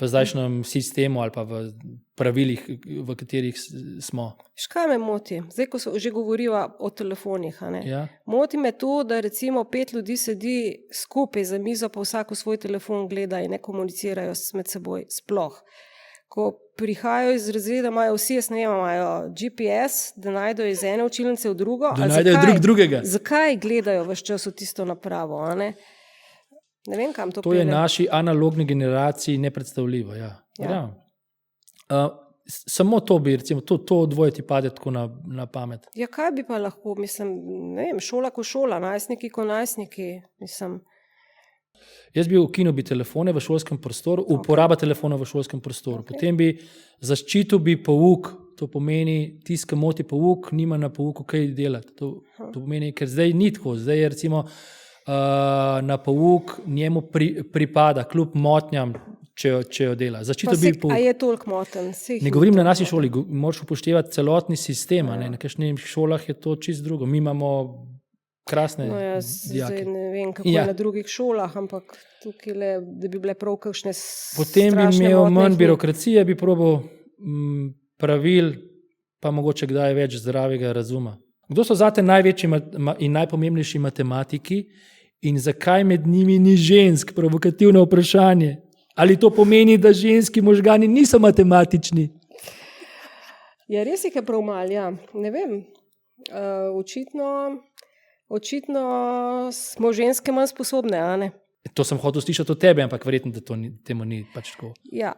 zdajšnjem sistemu ali pa v pravilih, v katerih smo. Škaj me moti? Zdaj, ko že govoriva o telefonih. A ne? Ja? Moti me to, da recimo 5 ljudi sedi skupaj za mizo, pa vsak v svoj telefon gleda in ne komunicirajo med seboj sploh. Ko prihajajo iz razreda, imajo vsi, jaz ne vem, imajo GPS, da najdejo iz ene učilnice v drugo. Da A najdejo zakaj? drug drugega. Zakaj gledajo ves čas v tisto napravo? A ne? Ne vem, kam to To je pelje. naši analogni generaciji nepredstavljivo. Ja. Ja. Samo to bi, recimo, to dvoje ti pade tako na pamet. Ja, kaj bi pa lahko, mislim, ne vem, šola ko šola, najstniki ko najstniki, mislim. Jaz bi ukinil telefone v šolskem prostoru, uporaba telefonov v šolskem prostoru. Potem bi zaščitil pouk, to pomeni, tisti, ki moti pouk, nima na pouku kaj delati. To pomeni, ker zdaj ni tako, zdaj je recimo na pouk njemu pripada, kljub motnjam, če jo dela. Zaščitil bi pouk. A je toliko moten? Ne govorim na naši šoli, moraš upoštevati celotni sistem, a ne? Na kakšnih šolah je to čist drugo. Mi imamo krasne No, jaz zdaj dijake. ne vem, kako Ja. je na drugih šolah, ampak tukaj, da bi bile prav kakšne Potem bi strašne imel motnje, manj jih ni. birokracije, bi probal pravil, pa mogoče kdaj več zdravega razuma. Kdo so zate največji in najpomembnejši matematiki in zakaj med njimi ni žensk? Provokativno vprašanje. Ali to pomeni, da ženski možgani niso matematični? Ja, res jih je prav malo, ja. Ne vem. Očitno smo ženske manj sposobne, a ne? To sem hotel slišati od tebe, ampak verjetno, da temu ni pač tako. Ja,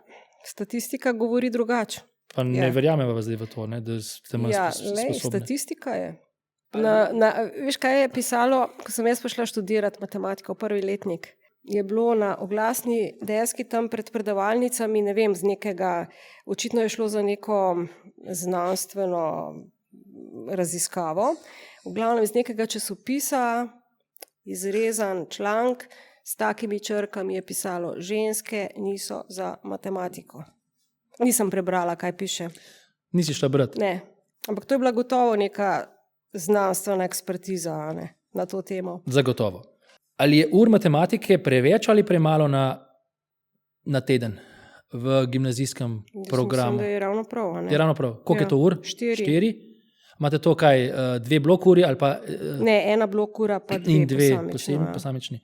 statistika govori drugače. Pa ne Ja. verjamem pa zdaj v to, ne, da ste manj Ja, sposobni. statistika je. Veš, kaj je pisalo, ko sem jaz prišla študirati matematiko v prvi letnik? Je bilo na oglasni deski tam pred predavalnicami, ne vem, z nekega, očitno je šlo za neko znanstveno raziskavo, v glavnem iz nekega časopisa, izrezan članek, s takimi črkami je pisalo, ženske niso za matematiko. Nisem prebrala, kaj piše. Nisi šla brati. Ne, ampak to je bila gotovo neka znanstvena ekspertiza, a ne, na to temo. Zagotovo. Ali je ur matematike preveč ali premalo na teden v gimnazijskem programu? Mislim, da je ravno prav. a ne? Je ravno prav. Koliko je to ur? 4. Imate to kaj, 2 blok uri ali pa Ne, 1 blok ura pa 2 in 2 posamično, ja. posamični?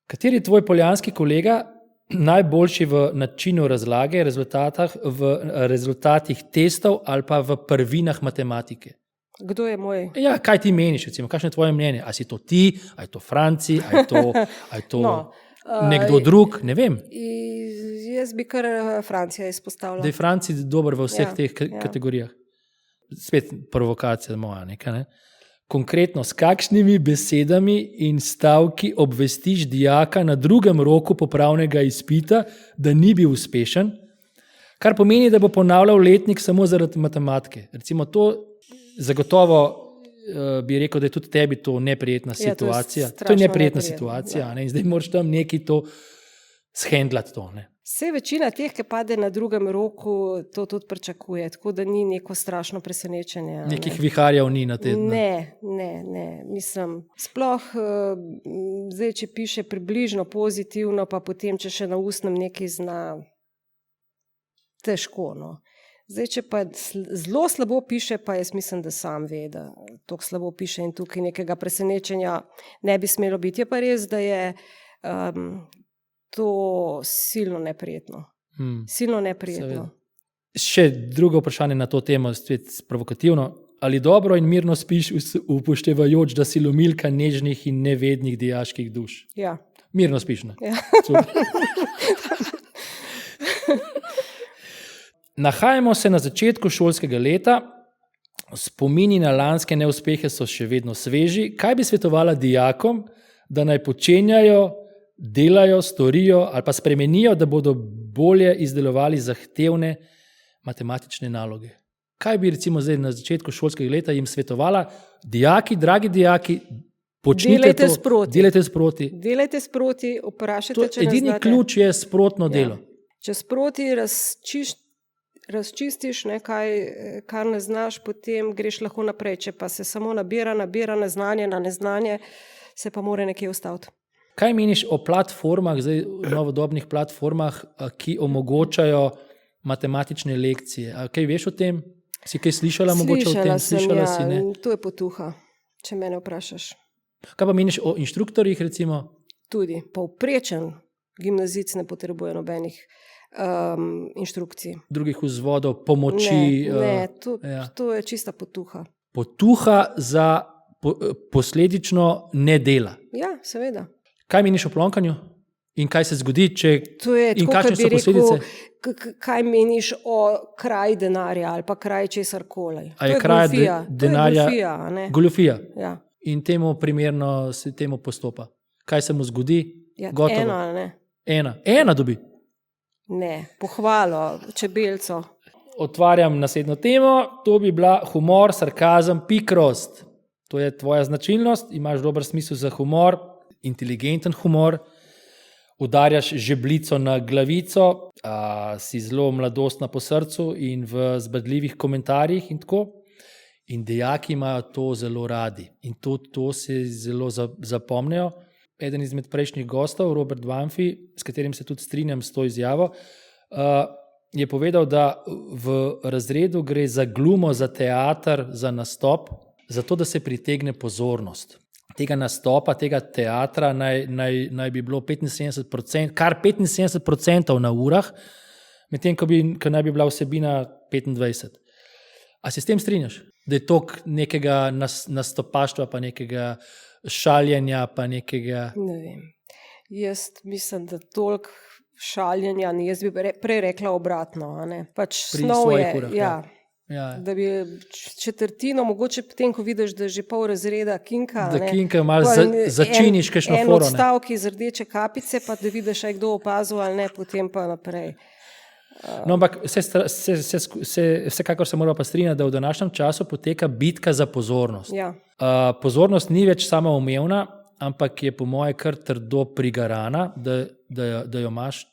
Kateri je tvoj poljanski kolega najboljši v načinu razlage, v rezultatih testov ali pa v prvinah matematike? Kdo je moj? Ja, kaj ti meniš, recimo, kakšno je tvoje mnenje? Ali si to ti, ali je to Franci, ali je to No, nekdo drug, ne vem. Jaz bi kar Francija izpostavila. Da je Franci dober v vseh Ja, teh ja. kategorijah. Spet provokacija moja, nekaj, ne? Konkretno, s kakšnimi besedami in stavki obvestiš dijaka na drugem roku popravnega izpita, da ni bil uspešen, kar pomeni, da bo ponavljal letnik samo zaradi matematike. Recimo to zagotovo bi rekel, da je tudi tebi to neprijetna Ja, to je situacija. To je strašno neprijetna neprijetno, situacija, ja. ne? In zdaj moraš tam nekaj to shendlati. To, ne? Vse večina teh, ki pade na drugem roku, to tudi pričakuje, tako da ni neko strašno presenečenje. Nekih viharjev ni na tednu. Ne. Mislim, sploh zdaj, če piše približno pozitivno, pa potem, če še na ustnem nekaj zna, težko. No. Zdaj, če pa zelo slabo piše, pa jaz mislim, da sam ve, da tako slabo piše in tukaj nekega presenečenja ne bi smelo biti. Je pa res, da je to silno neprijetno. Silno neprijetno. Še drugo vprašanje na to temo, spet provokativno. Ali dobro in mirno spiš upoštevajoč, da si lomilka nežnih in nevednih dijaških duš? Ja. Mirno spiš, ne? Ja. Nahajamo se na začetku šolskega leta, spomini na lanske neuspehe so še vedno sveži. Kaj bi svetovala dijakom, da naj počenjajo, delajo, storijo ali pa spremenijo, da bodo bolje izdelovali zahtevne matematične naloge? Kaj bi recimo zdaj na začetku šolskega leta jim svetovala? Dijaki, dragi dijaki, počnite to, delajte sproti. Delajte sproti, vprašajte, če edini ključ je sprotno delo. Če sproti razčistiš nekaj, kar ne znaš, potem greš lahko naprej. Če pa se samo nabira neznanje na neznanje, se pa mora nekje ustaviti. Kaj meniš o platformah, zdaj novodobnih platformah, ki omogočajo matematične lekcije? A kaj veš o tem? Si kaj slišala mogoče o tem? Slišala si, ne? To je potuha, če mene vprašaš. Kaj pa meniš o inštruktorjih recimo? Tudi. Povprečen gimnazic ne potrebuje nobenih inštrukcij. Drugih vzvodov, pomoči? To je čista potuha. Potuha za posledično ne dela? Ja, seveda. Kaj meniš o plonkanju? In kaj se zgodi, in kakšne so posledice? Kaj meniš o kraji denarja ali pa kraji česarkoli? A je kraj denarja goljufija? Ja. In temu primerno se temu postopa. Kaj se mu zgodi? Ja, gotovo. Ena ali ne? Ena dobi? Ne, pohvalo, čebelco. Otvarjam naslednjo temo, to bi bila humor, sarkazem, pikrost. To je tvoja značilnost, imaš dober smisel za humor, inteligenten humor, udarjaš žebljico na glavico, si zelo mladostna po srcu in v zbadljivih komentarjih in tako. In dijaki imajo to zelo radi in to se zelo zapomnejo. Eden izmed prejšnjih gostov, Robert Banfi, s katerim se tudi strinjam s to izjavo, je povedal, da v razredu gre za glumo, za teater, za nastop, zato da se pritegne pozornost. Tega nastopa, tega teatra naj bi bilo 75%, kar 75% na urah, medtem ko naj bi bila vsebina 25%. A se s tem strinjaš? Da je to nekega nastopaštva, pa nekega šaljenja, pa nekega... Ne vem. Jaz mislim, da toliko šaljenja ni. Jaz bi prej rekla obratno. Pač pri svojih urah. Ja. Da bi četrtino, mogoče potem, ko vidiš, da že pol razreda kinka. Da kinka malo začiniš kakšno foro. En odstavek iz rdeče kapice, pa da vidiš, aj kdo opazil ali ne, potem pa naprej. No, ampak vsekakor se moramo pa strinjati, da v današnjem času poteka bitka za pozornost. Ja. Pozornost ni več samoumevna, ampak je po moje kar trdo prigarana, da jo imaš.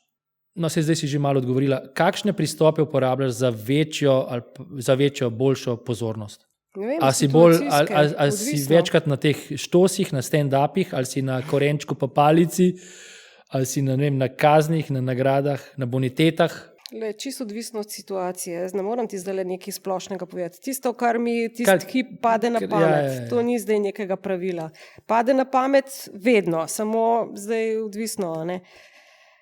No, zdaj si že malo odgovorila. Kakšne pristope uporabljaš za večjo, boljšo pozornost? Ne vem, ali si večkrat na teh štosih, na stand-upih, ali si na korenčku pa palici, ali si na kaznih, na nagradah, na bonitetah? Čisto odvisno od situacije. Jaz ne moram ti zdaj nekaj splošnega povedati. Tisto, kar mi hip pade na pamet, to ni zdaj nekega pravila. Pade na pamet vedno, samo zdaj odvisno,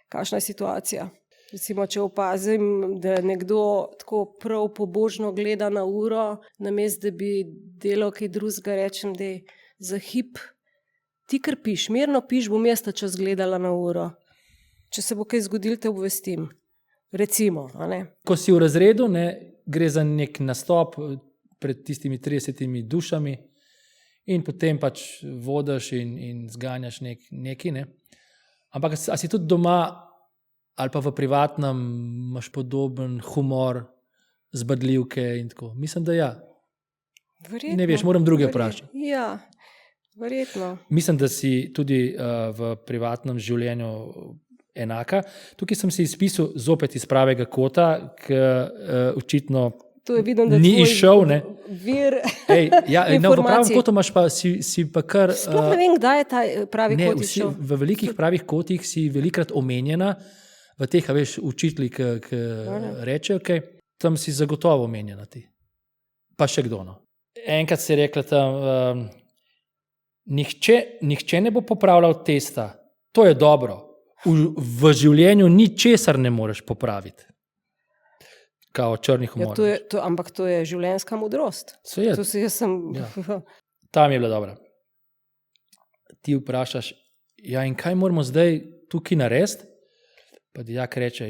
kakšna je situacija. Recimo, če opazim, da nekdo tako prav pobožno gleda na uro, namesto da bi delal kaj drugega, rečem, da je za hip, ti kar piš, mirno piš, bom jaz ta čas gledala na uro. Če se bo kaj zgodilo, te obvestim. Recimo. Ko si v razredu, gre za nek nastop pred tistimi 30 dušami in potem pač vodiš in zganjaš nekaj. Ampak a si tudi doma ali pa v privatnem imaš podoben humor, zbadljivke in tako? Mislim, da ja. Verjetno. Ne veš, moram druge vprašati. Ja, verjetno. Mislim, da si tudi v privatnem življenju enaka. Tukaj sem si izpisal zopet iz pravega kota, ki očitno Vidim, ni izšel. Ne? Vir V pravem kotu imaš pa si pa kar... Sploh ne vem, kdaj je ta pravi kot izšel. V velikih pravih kotih si velikrat omenjena, v teh, učitelji, ki rečejo, okay, tam si zagotovo omenjena ti. Pa še kdo. No. Enkrat si rekla tam, nihče ne bo popravljal testa, to je dobro. V življenju ničesar ne moreš popraviti. Kao črni humor. Ampak to je življenjska modrost. Tam je bila dobra. Ti vprašaš, in kaj moramo zdaj tukaj narediti? Pa dijak reče,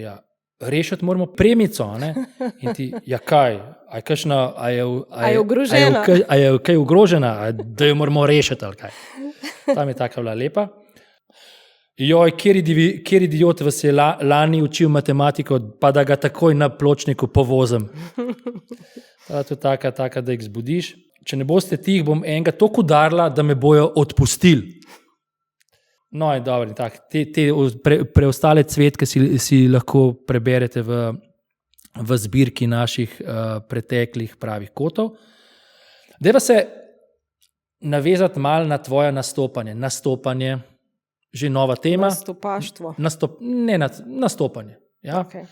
rešiti moramo premico. Ne? In ti, kaj? A je ogrožena? A je kaj ogrožena? Da jo moramo rešiti ali kaj? Tam je taka bila lepa. Kjer idiot vas je lani učil matematiko, pa da ga takoj na pločniku povozim. To je taka, da jih zbudiš. Če ne boste ti, bom enega toliko udarila, da me bojo odpustili. No, in dobro, te preostale cvetke si lahko preberete v zbirki naših preteklih pravih kotov. Dajva se navezati malo na tvoje nastopanje. Že nova tema. Nastopaštvo. Nastopanje. Ja? Okay.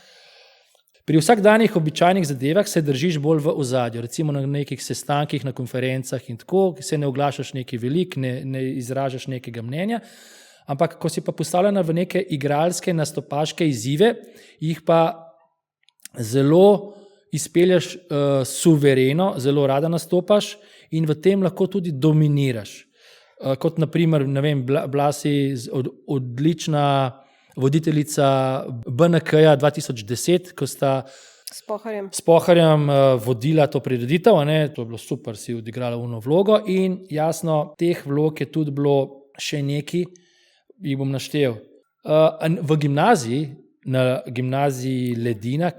Pri vsakdanjih običajnih zadevah se držiš bolj v ozadju, recimo na nekih sestankih, na konferencah in tako, se ne oglašaš nekaj velik, ne izražaš nekega mnenja, ampak ko si pa postavljena v neke igralske, nastopaške izzive, jih pa zelo izpelješ suvereno, zelo rada nastopaš in v tem lahko tudi dominiraš. Kot naprimer, ne vem, bila si odlična voditeljica BNK-ja 2010, ko sta s Poharjem vodila to prireditev, to je bilo super, si odigrala uno vlogo in jasno, teh vlog je tudi bilo še neki, jih bom naštel. V gimnaziji, na gimnaziji Ledina,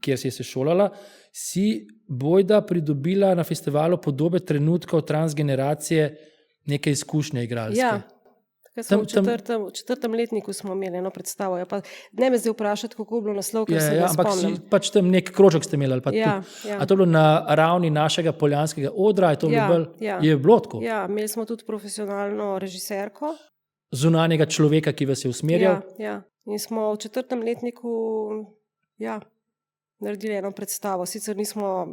kjer si se šolala, si bojda pridobila na festivalu Podobe trenutkov transgeneracije neke izkušnje igralske. Ja, v četrtem letniku smo imeli eno predstavo. Ne me zdaj vprašati, kako je bilo naslov, ker se ga spomnim. Ampak pač tam nek krožek ste imeli. A to je bilo na ravni našega poljanskega odra? Je bilo tako? Ja, imeli smo tudi profesionalno režiserko. Zunanjega človeka, ki vas je usmerjal? Ja. In smo v četrtem letniku naredili eno predstavo. Sicer nismo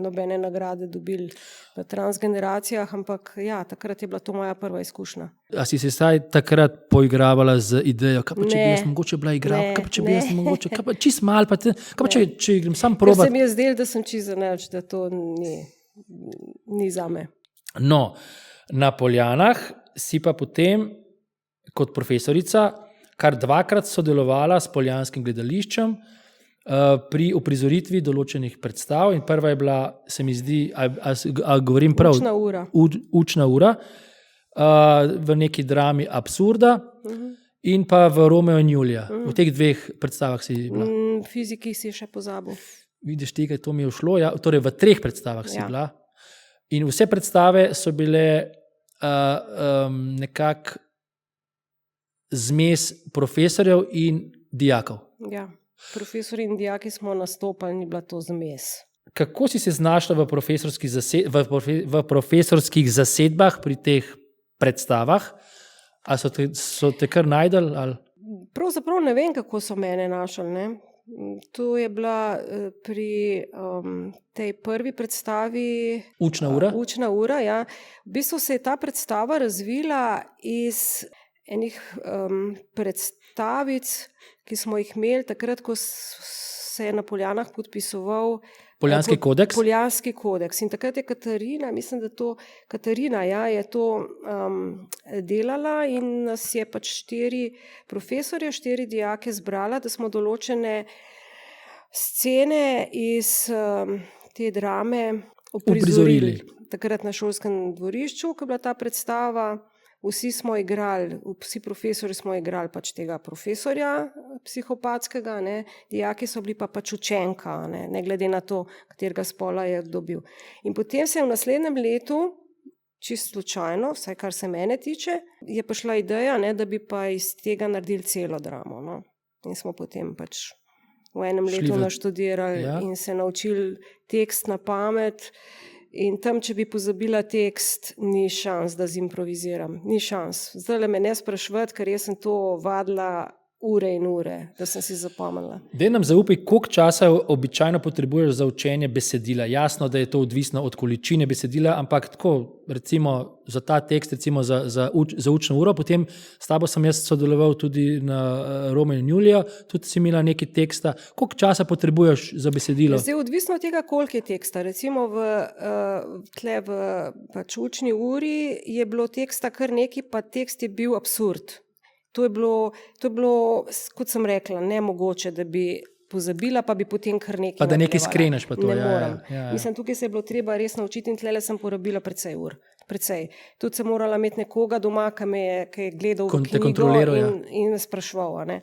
nobene nagrade dobili v transgeneracijah, ampak takrat je bila to moja prva izkušnja. A si se saj takrat poigravala z idejo, kaj pa če bi jaz mogoče bila igralka, kaj pa če bi jaz mogoče, kaj pa čist mal, kaj pa če grem sam probat. Ker se mi je zdelo, da sem čist zaneč, da to ni zame. No, na Poljanah si pa potem kot profesorica kar 2-krat sodelovala s Poljanskim gledališčem pri uprizoritvi določenih predstav in prva je bila, se mi zdi, a govorim prav? Učna ura v neki drami Absurda in pa v Romeo in Julija. V teh 2 predstavah si bila. Fiziki si še pozabil. Vidiš tega, to mi je ušlo. Torej v 3 predstavah si bila. In vse predstave so bile nekako zmes profesorjev in dijakov. Ja. Profesori in dijaki smo nastopali, ni bila to zmes. Kako si se znašla v profesorskih zasedbah pri teh predstavah? A so te kar najdel? Ali? Pravzaprav ne vem, kako so mene našli. Ne? To je bila pri tej prvi predstavi Učna ura, ja. V bistvu se je ta predstava razvila iz enih predstavic, ki smo jih imeli takrat, ko se je na Poljanah podpisoval Poljanski kodeks. Poljanski kodeks. In takrat je Katarina, mislim, da Katarina je to delala in nas je pač 4 profesorje, 4 dijake zbrala, da smo določene scene iz te drame uprizorili. Takrat na šolskem dvorišču, ko je bila ta predstava. Vsi smo igrali, vsi profesori smo igrali pač tega profesorja psihopatskega, dijaki so bili pa pač učenka, ne glede na to, katerega spola je dobil. In potem se je v naslednjem letu čist slučajno, vsaj kar se mene tiče, je prišla ideja, ne, da bi pa iz tega naredili celo dramo. No. In smo potem pač v enem letu naštudirali in se naučili tekst na pamet. In tam, če bi pozabila tekst, ni šans, da zimproviziram. Ni šans. Zdaj me ne sprašvati, ker jaz sem to vadila ure in ure, da sem si zapomnila. Dej nam zaupaj, koliko časa običajno potrebuješ za učenje besedila. Jasno, da je to odvisno od količine besedila, ampak tako, recimo za ta tekst, recimo za učno uro, potem s tabo sem jaz sodeloval tudi na Romeo in Julija, tudi si imela nekaj teksta. Koliko časa potrebuješ za besedilo? Zdaj, odvisno od tega, koliko je teksta. Recimo v pač učni uri je bilo teksta kar nekaj, pa tekst je bil absurd. To je bilo, kot sem rekla, nemogoče, da bi pozabila, pa bi potem kar nekaj pa da nekaj skreneš pa to. Ne morem. Mislim, tukaj se je bilo treba res naučiti in tlele sem porabila precej ur. Precej. Tudi sem morala imeti nekoga doma, ki je gledal v knjigo in me spraševal, ne,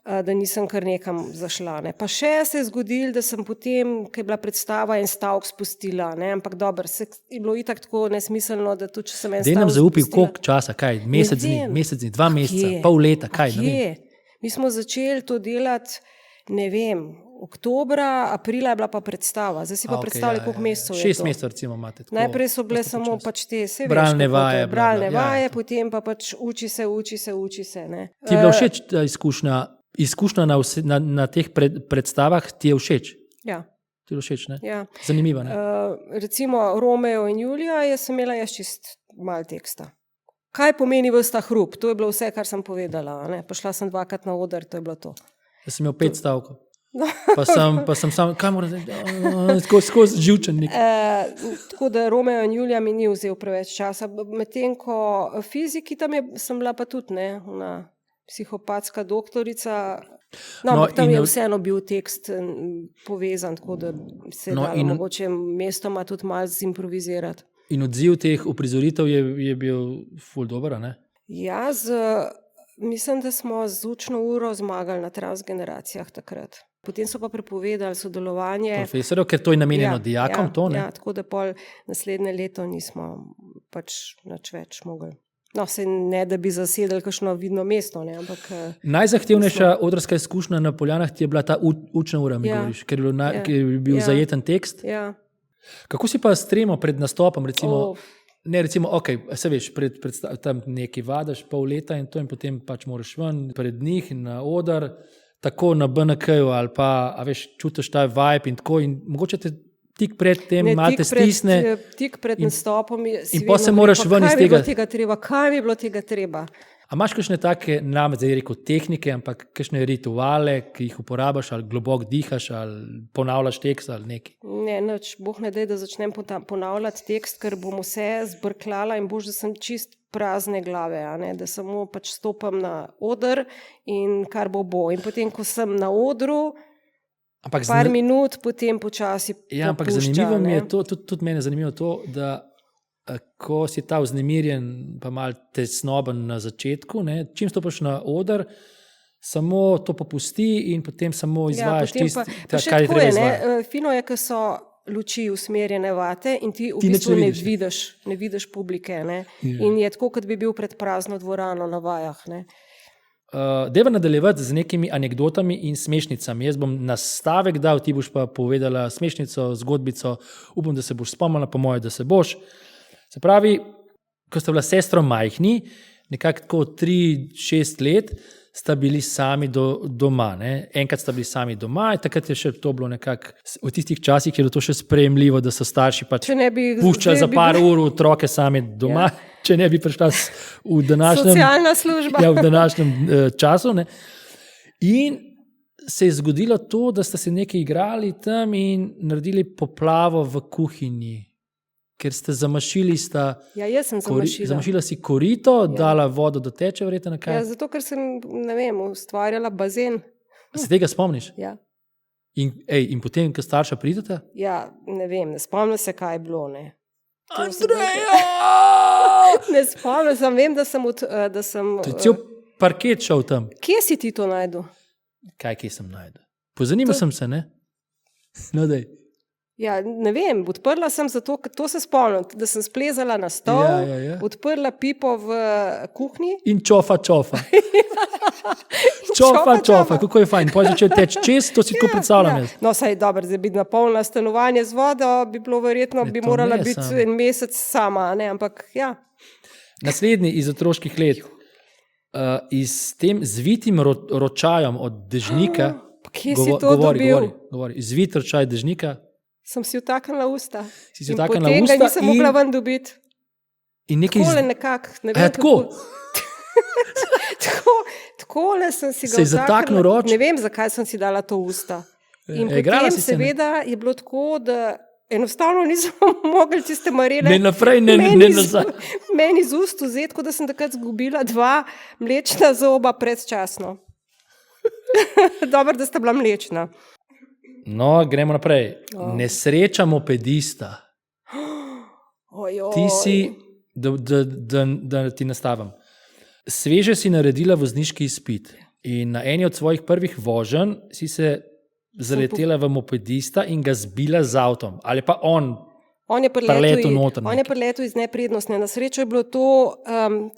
da nisem kar nekam zašla. Ne. Pa še se je zgodilo, da sem potem, ko je bila predstava, en stavek spustila, ne, ampak dobro, je bilo itak tako nesmiselno, da tudi če sem en stavek spustila. Dej nam zaupi, koliko časa, kaj, mesec dni, 2 meseca, pol leta, kaj, ne vem. Mi smo začeli to delati, ne vem, oktobra, aprila je bila pa predstava. Zdaj si pa predstavljali, koliko mesecev je to. 6 mesecev recimo imate. Tako, najprej so bile samo pač te, bralne vaje. Bralne vaje, potem pa pač uči se. Ne. Ti je bila všeč ta izkušnja na teh predstavah, ti je všeč? Ja. Ti je všeč, ne? Ja. Zanimiva, ne? Recimo Romeo in Julija, jaz sem imela čist malo teksta. Kaj pomeni ves ta hrup? To je bilo vse, kar sem povedala. Ne? Pošla sem 2-krat na oder, to je bilo to. Jaz sem imel 5 stavkov. Pa sem sam, kaj moram reči, skozi živčennik. Tako da Romeo in Julija mi ni vzel preveč časa. Medtem ko fiziki, tam sem bila pa tudi, ne, ona psihopatska doktorica. Ampak tam je vseeno bil tekst povezan, tako da se dalo mogoče mestoma tudi malo zimprovizirati. In odziv teh uprizoritev je bil ful dober, ne? Ja, mislim, da smo z učno uro zmagali na transgeneracijah takrat. Potem so pa prepovedali sodelovanje profesorjev, ker to je namenjeno dijakom, to ne? Ja, tako da pol naslednje leto nismo pač nič več mogli. No, se ne, da bi zasedali kakšno vidno mesto, ne, ampak... Najzahtevnejša odrska izkušnja na Poljanah ti je bila ta učna ura, mi govoriš, ker je bil zajeten tekst. Ja. Kako si pa stremo pred nastopom, recimo... Ne, recimo, se veš, tam nekaj vadaš pol leta in to in potem pač moraš ven pred njih na oder, tako na BNK-ju ali pa, a veš, čutiš ta vibe in tako in mogoče te tik pred tem imate stisne. Tik pred nastopom in pa se moraš ven iz tega. Kaj bi bilo tega treba? A imaš kakšne take, zdaj je rekel tehnike, ampak kakšne rituale, ki jih uporabaš, ali globoko dihaš, ali ponavljaš tekst, ali nekaj? Ne, nič. Bog ne daj, da začnem ponavljati tekst, ker bom vse zbrklala in bož, da sem čist prazne glave, a ne? Da samo pač stopam na oder in kar bo. In potem, ko sem na odru, par minut, potem počasi popušča. Ja, ampak zanimivo mi je to, tudi mene zanimivo to, da ko si ta vznemirjen, pa malo tesnoben na začetku, ne, čim stopiš na oder, samo to popusti in potem samo izvajaš tisto, kar je treba izvajati. Fino je, ko so luči usmerjene vate in ti v bistvu ne vidiš publike. Ne. In je tako, kot bi bil pred prazno dvorano na vajah. Ne. Deva nadaljevati z nekimi anekdotami in smešnicami. Jaz bom nastavek dal, ti boš pa povedala smešnico, zgodbico. Upam, da se boš spomnila, po moje, da se boš. Se pravi, ko sta bila sestro majhni, nekako 3-6 let, sta bili sami doma. Ne? Enkrat sta bili sami doma in takrat je še to bilo nekako, v tistih časih je bilo to še sprejemljivo, da so starši pač puščali za par ur otroke sami doma, če ne bi prišla v današnjem... Socialna služba. Ja, v današnjem času. Ne? In se je zgodilo to, da sta se nekaj igrali tam in naredili poplavo v kuhinji. Ker ste zamašili jaz sem zamašila. Zamašila si korito, dala vodo do teče, verjetno na kaj? Ja, zato, ker sem, ne vem, ustvarjala bazen. Se tega spomniš? Ja. In potem, ko starša prideta? Ja, ne vem, ne spomnim se, kaj je bilo, ne. Andreja! Ne spomnim se, vem, da sem... Cel parket šel tam. Kje si ti to najdel? Kje sem najdel? Pozanimal sem se, ne? No, daj. Ja, ne vem, odprla sem zato, ker to se spomnim, da sem splezala na stol, Ja. odprla pipo v kuhinji. In čofa. Čofa, kako je fajn. Potem začel teči čez, to si tako predstavljam jaz. No, saj dobro, zdaj bi napolnila stanovanje z vodo, bi bilo verjetno, bi to morala ne biti samo. en mesec sama, ne, ampak ja. Naslednji iz otroških let. S tem zvitim ročajem od dežnika. Kje si to dobil? Govori. Zvit ročaj dežnika. Sem si vtaknila usta. Si In vtaknila potem usta ga nisem mogla ven dobiti. In nekaj Takole nekako, ne vem, Ja, tako. Takole sem si ga Se je zataknil roč? Ne vem, zakaj sem si dala to usta. In igrala potem si se, ne? seveda je bilo tako, da enostavno nisem mogla tiste marele Ne naprej, ne nazaj. meni z ust vzeti, kot da sem takrat zgubila 2 mlečna zoba predčasno. Dobro, da sta bila mlečna. No, gremo naprej. Nesreča mopedista. Ojoj. Ti si, da ti nastavim. Sveže si naredila vozniški izpit in na eni od svojih prvih voženj si se zaletela v mopedista in ga zbila z avtom. Ali pa on On je preletel noter On je preletel iz neprednostne. Na srečo je bilo to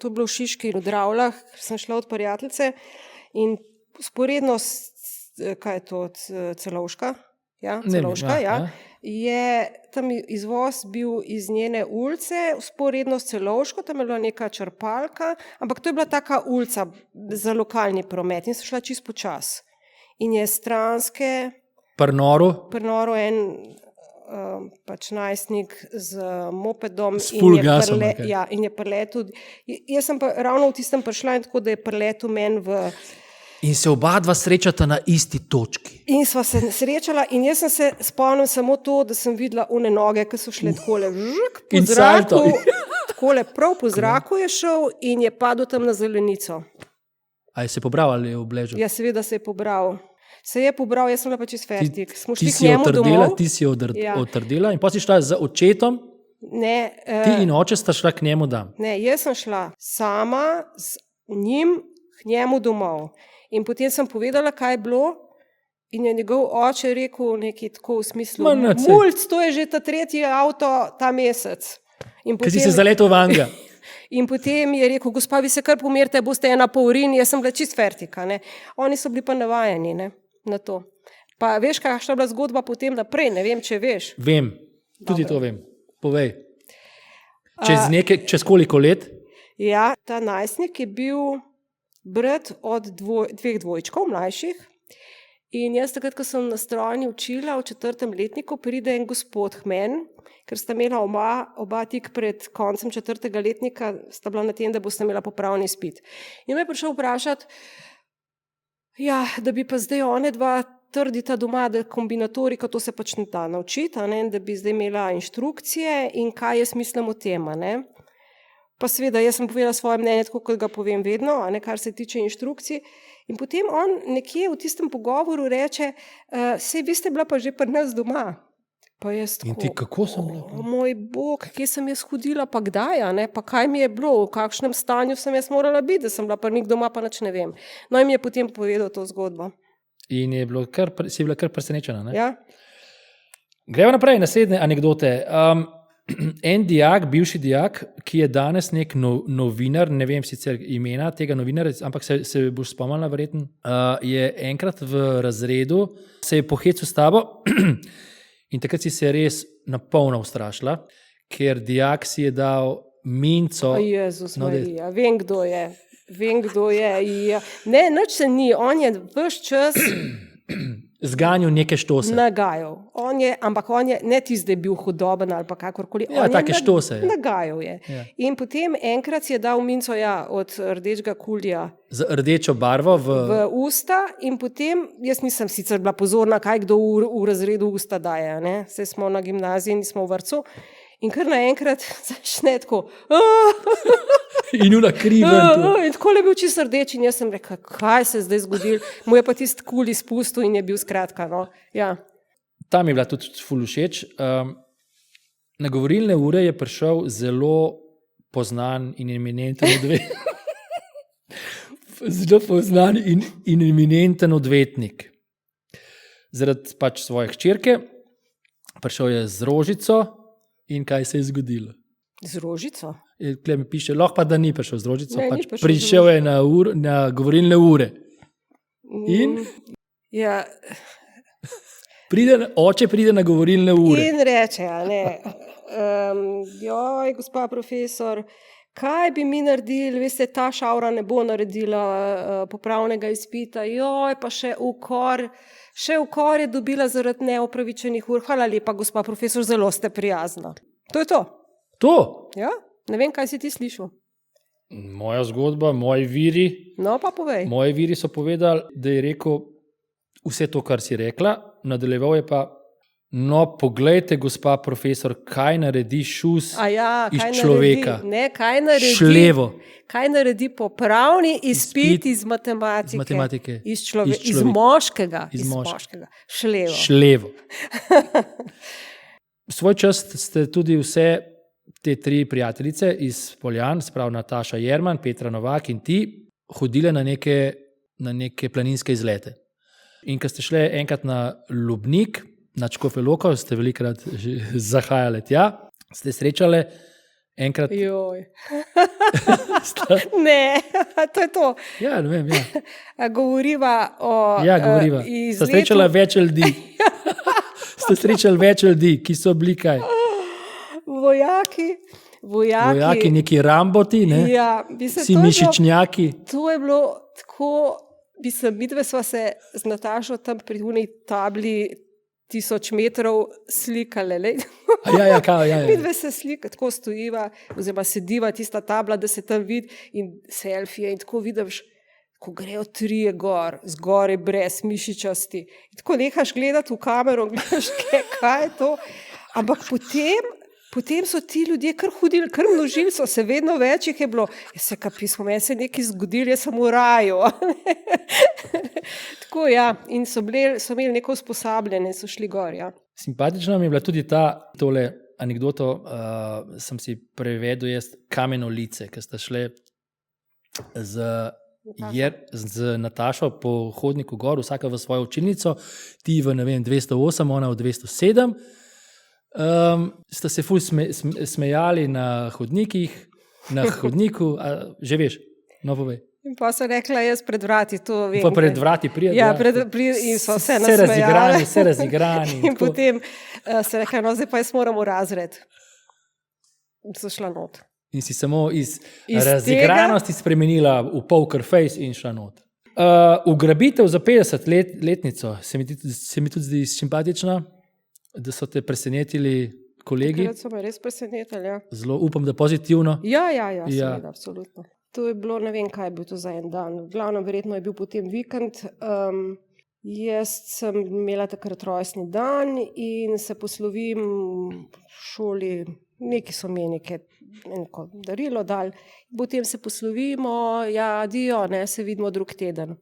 je bilo v Šiški in v Dravljah, ker sem šla od prijateljice in sporedno kaj je to, od Celovška? Ja, Celovška, ja. Je tam izvoz bil iz njene ulice, sporedno s Celovško, tam je bila neka črpalka, ampak to je bila taka ulica za lokalni promet in sem šla čisto počas. In je stranske prnoro en pač najstnik z mopedom S full gasom, in je preletel. Jaz sem pa ravno v tistem prišla in tako, da je preletel meni v... in se oba dva srečata na isti točki. In sva se srečala in jaz sem se spomnil samo to, da sem videla one noge, ki so šle takole po In zraku, salto. takole prav po zraku je šel in je padel tam na zelenico. A je se pobral ali je obležal? Ja, seveda se je pobral. Se je pobral, jaz sem bila pa čist fertik. Smo Ti šli si k njemu otrdela, domov. ti si Ja. otrdela in potem si šla z očetom, Ne, ti in oče sta šla k njemu dam. ne, jaz sem šla sama z njim k njemu domov. In potem sem povedala, kaj je bilo in je njegov oče rekel nekaj tako v smislu, Ma nič, saj. mulc, to je že ta 3. avto ta mesec. In Ker si se zaletel vanga. In potem je rekel, gospa, vi se kar pomirite, boste 1,5 ure, jaz sem bila čist fertika. Ne. Oni so bili pa navajeni, ne, na to. Pa veš, kakšna je bila zgodba potem naprej, ne vem, če veš. Vem, tudi Dobro. to vem. Povej. Čez koliko let? Ja, ta najstnik je bil brat od 2 dvojčkov mlajših in jaz takrat, ko sem na strojni učila v 4. letniku, pride en gospod k meni, ker sta imela oba tik pred koncem 4. letnika, sta bila na tem, da bosta imela popravni izpit. In me je prišel vprašati, ja, da bi pa zdaj one dva trdita doma, da kombinatorika, to se pač ne da naučiti, a ne, da bi zdaj imela inštrukcije in kaj jaz mislim o tem, a ne. Pa seveda, jaz sem povedala svoje mnenje, tako kot ga povem vedno, a ne, kar se tiče inštrukcij. In potem on nekje v tistem pogovoru reče, sej vi ste bila pa že pri nas doma. Pa jaz tako, In ti kako sem bila? moj bog, kje sem jaz hodila, pa kdaj, a ne, pa kaj mi je bilo, v kakšnem stanju sem jaz morala biti, da sem bila pa nik doma, pa nič ne vem. No in mi je potem povedal to zgodbo. In si bila kar presenečena. Ne? Ja? Gremo naprej, naslednje anekdote. En dijak, bivši dijak, ki je danes nek novinar, ne vem sicer imena tega novinarja, ampak se boš spomnila verjetno, je enkrat v razredu, se je pohecel s tabo in takrat si se res napolno ustrašila, ker dijak si je dal minco. O Jezus Marija, vem, kdo je. Ja. Ne, nič se ni, on je ves čas Zganjal neke štose. nagajal. Ampak on je, ne tisti, da je bil hudoben ali pa kakorkoli. Ja, on take je štose je. Nagajal je. Ja. In potem enkrat si je dal minco od rdečega kulija Z rdečo barvo v usta in potem, jaz nisem sicer bila pozorna, kaj kdo v razredu usta daje, ne? Saj smo na gimnaziji, nismo v vrtcu. In kar naenkrat začne tako, in ula kriven. in tako je bil čisto rdeč in jaz sem rekla, kaj se je zdaj zgodilo. Mu je pa tisti kul izpustil in je bil skratka. No. Ja. Tam je bila tudi ful všeč. Na govorilne ure je prišel zelo poznan in eminenten odvetnik. Zelo poznan in eminenten odvetnik. Zaradi pač svoje hčerke. prišel je z rožico in kaj se je zgodilo. Z rožico? Tukaj mi piše, lahko pa da ni prišel z rožico, Ne, ni pač prišel z prišel je na govorilne ure. In? Ja, Oče pride na govorilne ure. in reče, joj, gospa profesor, kaj bi mi naredili, veste, ta šavra ne bo naredila popravnega izpita, joj, pa še ukor je dobila zaradi neopravičenih ur. Hvala lepa, gospa profesor, zelo ste prijazna. To je to. To, Ja? Ne vem, kaj si ti slišal. moja zgodba, moji viri. No, pa povej. Moji viri so povedali, da je rekel vse to, kar si rekla, nadaljeval je pa, no, poglejte, gospa profesor, kaj naredi šus iz človeka. Kaj naredi, Šlevo. Kaj naredi popravni izpit iz Iz matematike. Iz moškega. Šlevo. Šlevo. Svoj čas ste tudi vse te tri prijateljice iz Poljan, sprav Nataša Jerman, Petra Novak in ti, hodile na neke planinske izlete. In ko ste šli enkrat na Lubnik, na Škofjo Loko, ste velikokrat že zahajali tja, ste srečali enkrat... Joj. Ne, to je to. Ja, ne vem, ja. Govoriva o Govoriva. Ste srečali več ljudi. Ste srečali več ljudi, ki so bili kaj? Vojaki, neki ramboti, ne? Ja, Vsi mišičnjaki. To je bilo tako, midve sva se z Natašo tam pri unej tabli 1000 metrov slikale. Ja. Midve se slika, tako stojiva, oziroma sediva tista tabla, da se tam vidi in selfije in tako vidiš, ko grejo trije gor, zgore brez mišičasti. In tako nehaš gledati v kamero, gledaš, kaj je to. Ampak potem so ti ljudje kar hodili, kar množili so se, vedno več jih je bilo. Jaz se kapismo, meni se je nekaj zgodilo, jaz sem v raju. Tako, ja, in so imeli neko usposabljanje, so šli gor, ja. Simpatična mi je bila tudi tole anekdoto, sem si prevedel jaz Kameno lice, ker sta šli z Natašo po hodniku gor, vsaka v svojo učilnico, ti v 208, ona v 207. Sta se ful smejali na hodniku, že veš, no povej. In pa so rekla, jaz pred vrati, to vem. Pa pred vrati pride. Ja, in so se nasmejali. Vse razigrani. In potem se rekla, no zdaj pa jaz moram v razred. In so šla not. In si samo iz razigranosti spremenila v poker face in šla not. Ugrabitev za 50-letnico se mi tudi zdi simpatična, da so te presenetili kolegi. Takrat so me res presenetili, ja. Zelo upam, da pozitivno. Ja, seveda, absolutno. To je bilo, ne vem, kaj je bil to za en dan. Glavno, verjetno je bil potem vikend. Jaz sem imela takrat rojstni dan in se poslovim v šoli, neki so mi neko darilo dali. Potem se poslovimo, ja, adijo, ne, se vidimo drug teden.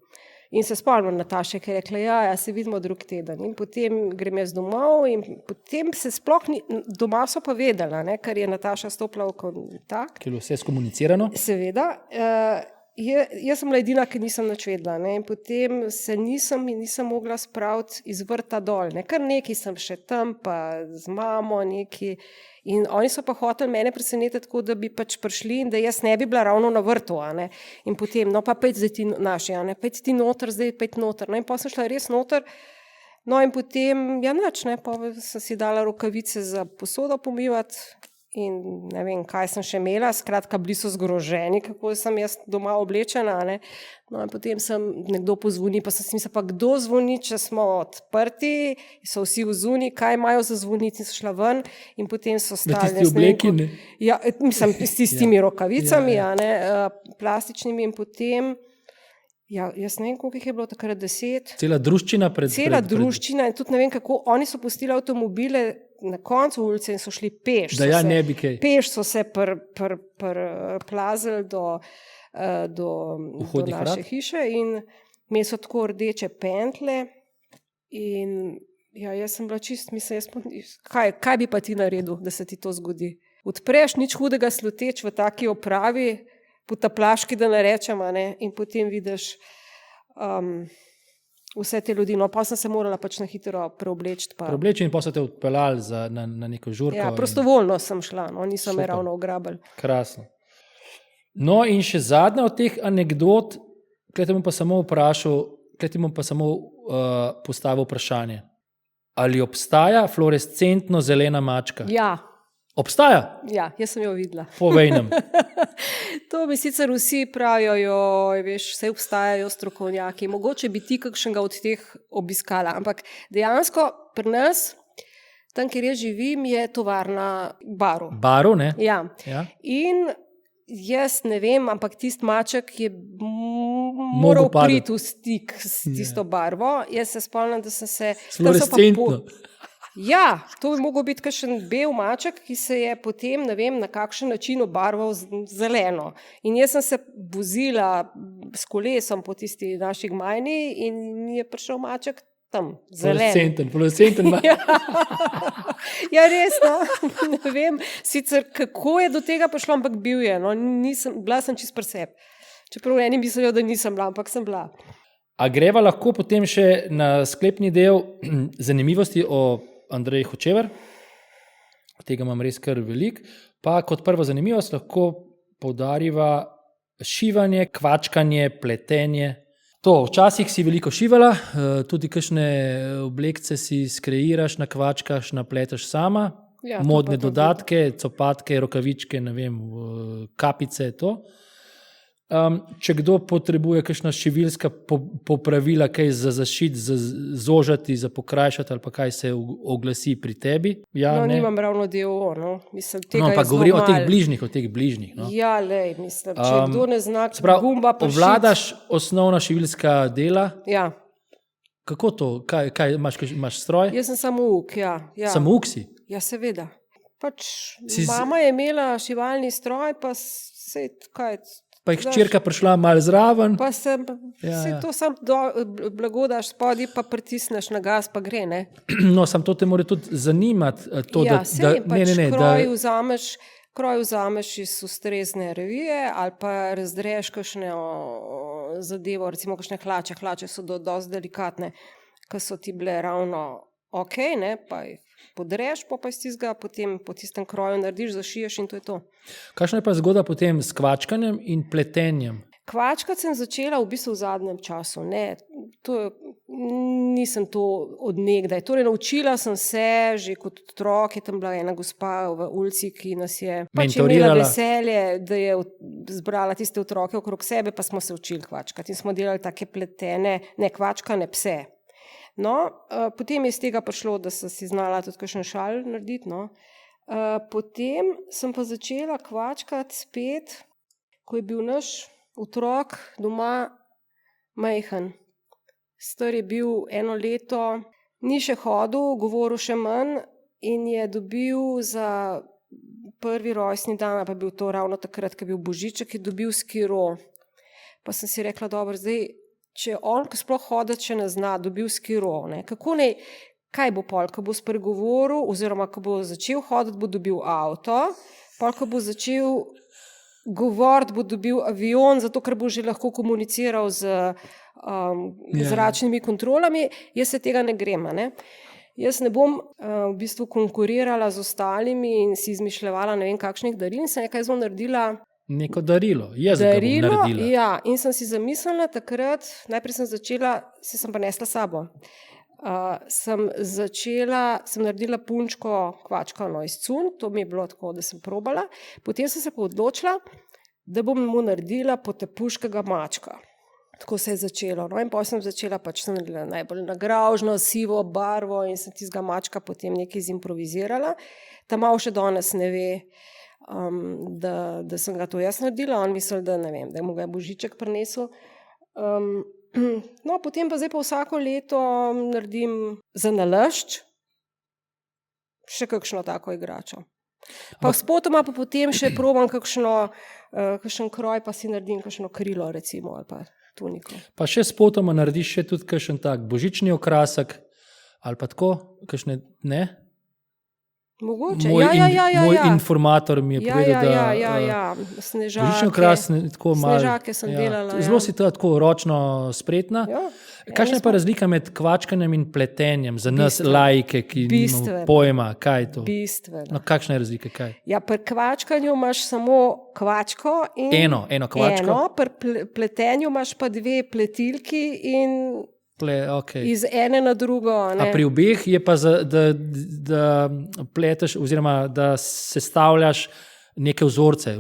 In se spomnim Nataše, ki je rekla, ja, se vidimo drug teden. In potem grem jaz domov in potem se sploh doma so pa vedela, ne, ker je Nataša stopila v kontakt. Ker je vse skomunicirano. Seveda. Jaz sem bila edina, ki nisem nič vedela. Ne, in potem se nisem mogla spraviti iz vrta dol. Ne, kar nekaj sem še tam, pa z mamo neki. In oni so pa hoteli mene presenetiti tako, da bi pač prišli in da jaz ne bi bila ravno na vrtu. In potem, no pa pejt zdaj ti naši, pejt ti noter, zdaj pejt noter. No in pa sem šla res noter. No in potem, ja nič, ne, pa sem si dala rokavice za posodo pomivati in ne vem, kaj sem še imela. Skratka, bili so zgroženi, kako sem jaz doma oblečena. Ne. No in potem nekdo pozvoni, pa sem si mislila, pa kdo zvoni, če smo odprti, so vsi vzuni, kaj imajo za zvoniti in so šla ven in potem so stali. Tisti obleki, ne? Ja, mislim, s tistimi rokavicami, plastičnimi in potem, ja, jaz ne vem, koliko jih je bilo takrat 10. Cela druščina druščina in tudi ne vem, kako, oni so pustili avtomobile na koncu ulice in so šli peš. Da ja ne bi kaj. Peš so se plazili do naše hiše in imeli so tako rdeče pentle in ja, jaz sem bila čist, mislim, kaj bi pa ti naredil, da se ti to zgodi? Odpreš, nič hudega sluteč v taki opravi, potaplaški, da ne rečem, ne? In potem vidiš vse te ljudi. No, pa sem se morala pač na hitro preobleči. Preobleči in pa so te odpeljali na neko žurko. Ja, prostovoljno sem šla, no, niso me Super. ravno ograbili. Krasno. No in še zadnja od teh anekdot, tukaj te bom pa samo postavil vprašanje. Ali obstaja fluorescentno zelena mačka? Ja, Obstaja? ja, jaz sem jo videla. Povej nam. To mi sicer vsi pravijo, joj, veš, vse obstajajo strokovnjaki. Mogoče bi ti kakšnega od teh obiskala, ampak dejansko pri nas, tam, kjer jaz živim, je tovarna barv. Barov, ne? Ja. Ja. In jaz ne vem, ampak tisti maček je moral priti v stik s tisto barvo. Jaz se spomnim, da sem se... Fluorescentno. Ja, to bi mogel biti kakšen bel maček, ki se je potem, ne vem, na kakšen način obarval zeleno. In jaz sem se vozila s kolesom po tisti naši gmajni in mi je prišel maček tam, zelen. Fluorescenten maček. Ja, res, no. Ne vem sicer, kako je do tega prišlo, ampak bil je. No. Bila sem čist pri sebi. Čeprav eni mislijo, da nisem bila, ampak sem bila. A greva lahko potem še na sklepni del zanimivosti o Andreji Hočevar? Tega imam res kar veliko. Pa kot prva zanimivost lahko poudariva šivanje, kvačkanje, pletenje. To, včasih si veliko šivala, tudi kakšne oblekce si skreiraš, nakvačkaš, napleteš sama, Ja, modne to pa dodatke, copatke, rokavičke, ne vem, kapice, to. Če kdo potrebuje kakšna šivilska popravila, kaj za zašiti, za zožati, za pokrajšati ali pa kaj se oglasi pri tebi. Ja, No, ne? nimam ravno DO, no. Mislim, tega No, je pa zelo govorim o teh malo. bližnjih. No. Ja, lej, mislim, če kdo ne zna Se pravi, gumba pošiti. obvladaš osnovna šivilska dela. Ja, Kako to? Kaj imaš stroj? jaz sem samouk, ja. Samouk si? Ja, seveda. Pač Si z- mama je imela šivalni stroj, pa se kaj... Pa je hčerka prišla malo zraven. Pa sem, Ja, se ja. to sam blago daš spodaj, pa pritisneš na gas, pa gre, ne? No, sam to te mora tudi zanimati. To, Ja, da, sej, pač da, kroj vzameš iz ustrezne revije ali pa razdreš kakšne zadevo, recimo kakšne hlače. Hlače so dosti delikatne, ki so ti bile ravno ok, ne, pa jih podreš, pa iz tistega potem po tistem kroju narediš, zašiješ in to je to. kakšna je pa zgodba potem s kvačkanjem in pletenjem? Kvačkati sem začela v bistvu v zadnjem času. Ne, nisem to od nekdaj. Torej, naučila sem se že kot otrok, je tam bila ena gospa v ulici, ki nas je pač imela Mentorirala. veselje, da je zbrala tiste otroke okrog sebe, pa smo se učili kvačkati in smo delali take pletene, ne kvačkane pse. No, potem je iz tega prišlo, da sem si znala tudi kakšen šal narediti. No. Potem sem pa začela kvačkati spet, ko je bil naš otrok doma majhen. Star je bil 1 leto, ni še hodil, govoril še manj in je dobil za prvi rojstni dan, pa je bil to ravno takrat, ko je bil božiček, je dobil skiro. Pa sem si rekla, dobro, zdaj, če on, ko sploh hoditi še ne zna, dobil skiro, ne, kako ne, kaj bo pol, ko bo spregovoril, oziroma ko bo začel hoditi, bo dobil avto, pol, ko bo začel govoriti, bo dobil avion, zato ker bo že lahko komuniciral z zračnimi kontrolami. Jaz se tega ne grem. Ne? Jaz ne bom v bistvu konkurirala z ostalimi in si izmišljevala ne vem kakšnih daril. Sem nekaj zelo naredila. Neko darilo. Jaz ga bom naredila. Ja, in sem si zamislila takrat, najprej sem začela, sem prinesla sabo. Sem naredila punčko kvačkano iz cun, to mi je bilo tako, da sem probala. Potem sem se pa odločila, da bom mu naredila potepuškega mačka. Tako se je začelo. No, in potem sem začela, pač sem naredila najbolj nagravžno, sivo barvo in sem tistega mačka potem nekaj zimprovizirala. Ta mal še danes ne ve, da sem ga to jaz naredila. On misli, da ne vem, da mu ga je Božiček prinesel. No, potem pa zdaj pa vsako leto naredim za nalašč še kakšno tako igračo. Pa spotoma pa potem še probam kakšen kroj, pa si naredim kakšno krilo recimo ali pa tuniko. Pa še spotoma narediš še tudi kakšen tak božični okrasek ali pa tako, kakšne, ne? Mogoče. Moj informator mi je povedal, da Snežake. božično kras tako malo. Snežake sem delala. Zelo si tako ročno spretna. Ja. Kakšna je pa razlika med kvačkanjem in pletenjem za nas Bistveno. laike, ki nimamo Bistveno. pojma, kaj je to? Bistveno. No, kakšna je razlika? Kaj? Ja, pri kvačkanju imaš samo kvačko in Eno kvačko. pri pletenju imaš pa dve pletilki in Okay. iz ene na drugo. A pri obeh je pa, da pleteš oziroma da sestavljaš neke vzorce.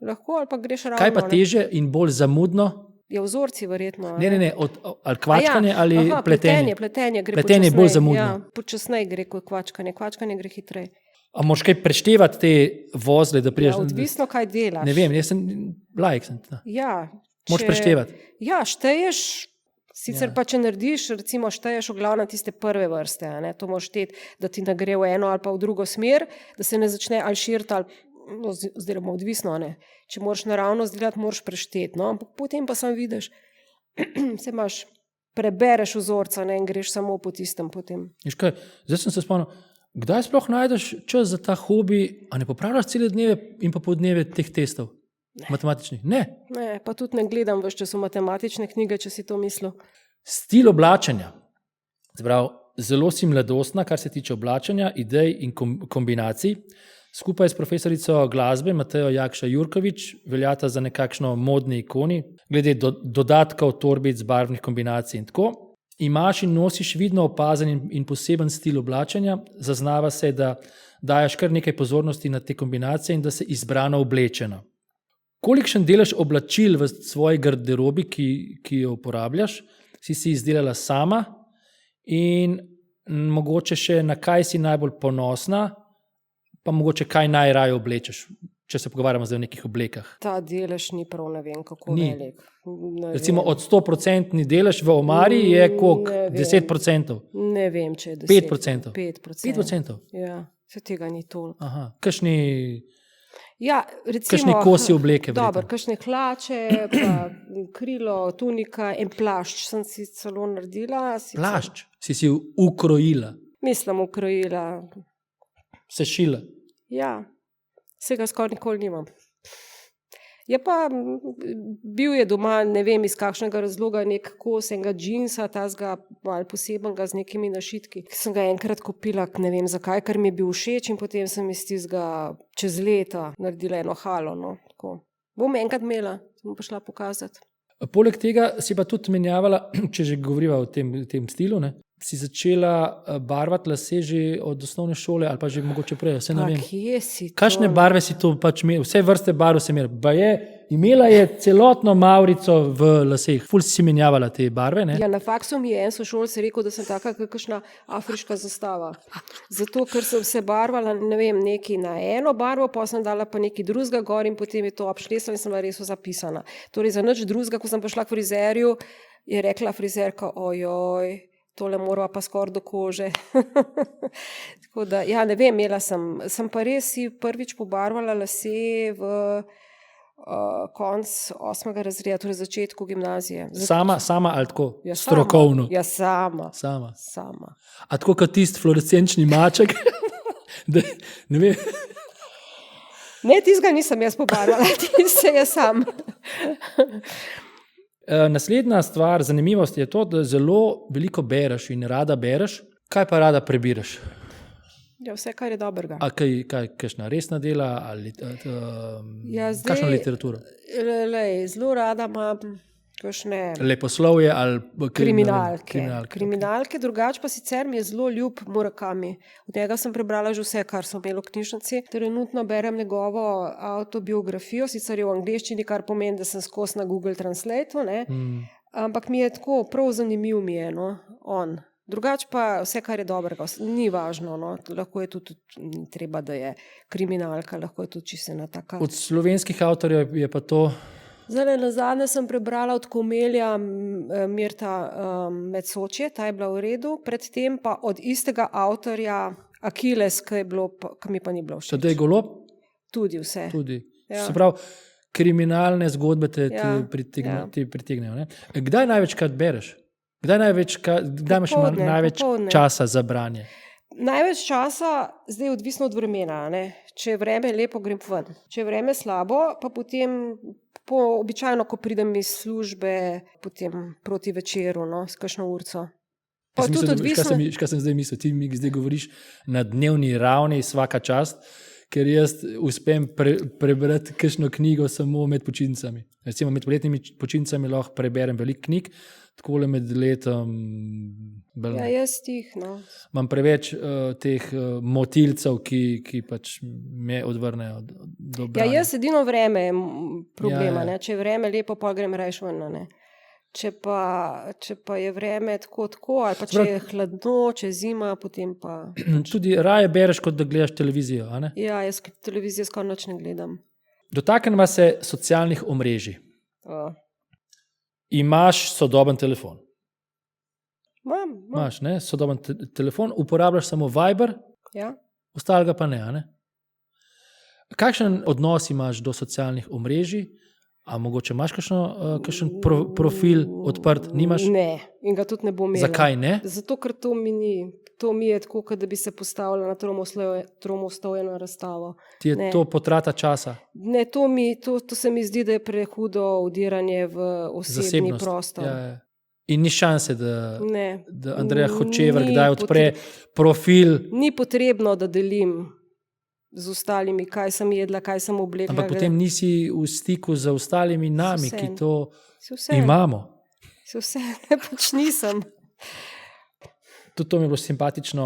Lahko ali pa greš ravno. Kaj pa teže in bolj zamudno? Je vzorci verjetno. Ne, ali kvačkanje ali pletenje? Pletenje gre pletenje bolj zamudno. Ja, počasneje gre kot kvačkanje. Kvačkanje gre hitreje. A moraš kaj preštevati te vozle, da priješ? Ja, odvisno, kaj delaš. Ne vem, jaz sem laik. Ja, moraš preštevati. Ja, šteješ. Sicer pa, če narediš, recimo šteješ v glavnem tiste prve vrste, ne? To moraš šteti, da ti ne gre v eno ali pa v drugo smer, da se ne začne ali širiti, oziroma odvisno, ne? Če moraš naravno zdelati, moraš prešteti, no? Potem pa sam vidiš, se imaš, prebereš vzorca, ne? In greš samo po tistem potem. Kaj, zdaj sem se spomnil, kdaj sploh najdeš čas za ta hobi, a ne popravljaš cele dneve in pa podneve teh testov? Matematičnih? Ne, pa tudi ne gledam več, če so matematične knjige, če si to mislil. Stil oblačenja. Zelo si mladostna, kar se tiče oblačenja, idej in kombinacij. Skupaj s profesorico glasbe Matejo Jakša Jurkovič veljata za nekakšno modni ikoni, glede dodatkov, torbic, barvnih kombinacij in tako. Imaš in nosiš vidno opazen in poseben stil oblačenja, zaznava se, da daješ kar nekaj pozornosti na te kombinacije in da se izbrano oblečena. Kolikšen delež oblačil v svoji garderobi, ki jo uporabljaš, si izdelala sama in mogoče še na kaj si najbolj ponosna, pa mogoče kaj najraje oblečeš, če se pogovarjamo zdaj o nekih oblekah. Ta delež ni prav, ne vem, kako velik. Recimo od 100% delež v omari je koliko? 10%? Ne vem, če je 10%. 5%? 5%? Ja, se tega ni toliko. Aha, kakšni... Ja, recimo, kakšni kosi obleke? Dobro, kakšne hlače, pa krilo, tunika in plašč sem si celo naredila. Plašč? Si ukrojila? Mislim, ukrojila. Sešila? Ja, se ga skoraj nikoli nimam. Je pa bil je doma, ne vem iz kakšnega razloga, nek kos enega džinsa, tazga malo posebenega z nekimi našitki. Sem ga enkrat kupila, ne vem zakaj, ker mi je bil všeč in potem sem iz tistega čez leta naredila eno halo. No, tako. Bom enkrat imela, sem pa šla pokazati. Poleg tega si pa tudi menjavala, če že govoriva o tem stilu, ne? Si začela barvati lase že od osnovne šole ali pa že mogoče prej, vse ne vem. Kje si to? Kakšne barve si to pač imela? Vse vrste barv si imela. Imela je celotno mavrico v laseh. Ful si menjavala te barve, ne? Ja, na faksu mi je en sošolec rekel, da sem taka kakšna afriška zastava. Zato, ker sem se barvala, ne vem, neki na eno barvo, pa sem dala pa neki drugega gor in potem je to obšlesla in sem bila res zapisana. Torej, za nič drugega, ko sem prišla k frizerju, je rekla frizerka, ojoj, tole morava pa skoraj do kože. Tako da, ja, ne vem, imela sem pa res si prvič pobarvala lase v konc 8. razreda, torej začetku gimnazije. Sama ali tako? Ja, strokovno? Ja, sama. A tako kot tisti fluorescenčni maček? Ne vem. Ne, tistega nisem jaz pobarvala, tiste je sam. Naslednja stvar, zanimivost je to, da zelo veliko bereš in rada bereš. Kaj pa rada prebiraš? Ja, vse, kar je dobrega. A kakšna resna dela ali kakšno literaturo? Zelo rada imam kakšne leposlovje ali kriminalke, drugače pa sicer mi je zelo ljub Murakami. Od njega sem prebrala že vse, kar sem imela v knjižnici. Trenutno berem njegovo avtobiografijo, sicer je v angleščini, kar pomeni, da sem skozi na Google Translate, ampak mi je tako prav zanimiv mi je, no, on. Drugače pa vse, kar je dobrega, ni važno, no. Lahko je tudi, ni treba, da je kriminalka, lahko je tudi čisto ena taka. Od slovenskih avtorjev je pa to... Zdaj, nazadnje sem prebrala od Komelja Mirta Metsočje, ta je bila v redu, predtem pa od istega avtorja Akiles, ki mi pa ni bilo všeč. Tadej Golob? Tudi vse. Ja. Se pravi, kriminalne zgodbe te pritegnejo. Ne? Kdaj največkrat bereš? Kdaj imaš največ časa za branje? Največ časa, zdaj odvisno od vremena, ne? Če je vreme lepo, grem ven. Če je vreme slabo, pa potem običajno, ko pridem iz službe, potem proti večeru, no, s kakšno urco. Pa tudi odvisno. Kaj sem zdaj mislil, ti mi zdaj govoriš na dnevni ravni, svaka čast, ker jaz uspem prebrati kakšno knjigo samo med počitnicami. Recimo med poletnimi počitnicami lahko preberem veliko knjig, takole med letom. Ja, jaz tih, no. Imam preveč teh motilcev, ki pač me odvrnejo do branja. Ja, jaz edino vreme je problema, ne. Če je vreme lepo, pa grem rajš ven, ne. Če pa je vreme tako, ali pa če je hladno, če je zima, potem pa... Tudi raje bereš, kot da gledaš televizijo, a ne? Ja, jaz televizijo skoraj nič ne gledam. Dotaknemo se socialnih omrežij. Imaš sodoben telefon? Imam. Imaš, ne? Sodoben telefon, uporabljaš samo Viber, Ja. ostalega pa ne, a ne? Kakšen odnos imaš do socialnih omrežij? A mogoče imaš kakšen profil odprt? Nimaš? Ne, in ga tudi ne bom imela. Zakaj ne? Zato, ker to mi ni. To mi je tako, kot da bi se postavila na tromostojeno razstavo. Ti je to potrata časa? Ne, to se mi zdi, da je prehudo vdiranje v osebni prostor. Ja. In ni šanse, Ne. da Andreja Hočevar kdaj odpre profil. Ni potrebno, da delim z ostalimi, kaj sem jedla, kaj sem oblekla. Ampak potem nisi v stiku z ostalimi nami, ki to vse imamo. Vse, pač nisem. Tudi to mi je bilo simpatično.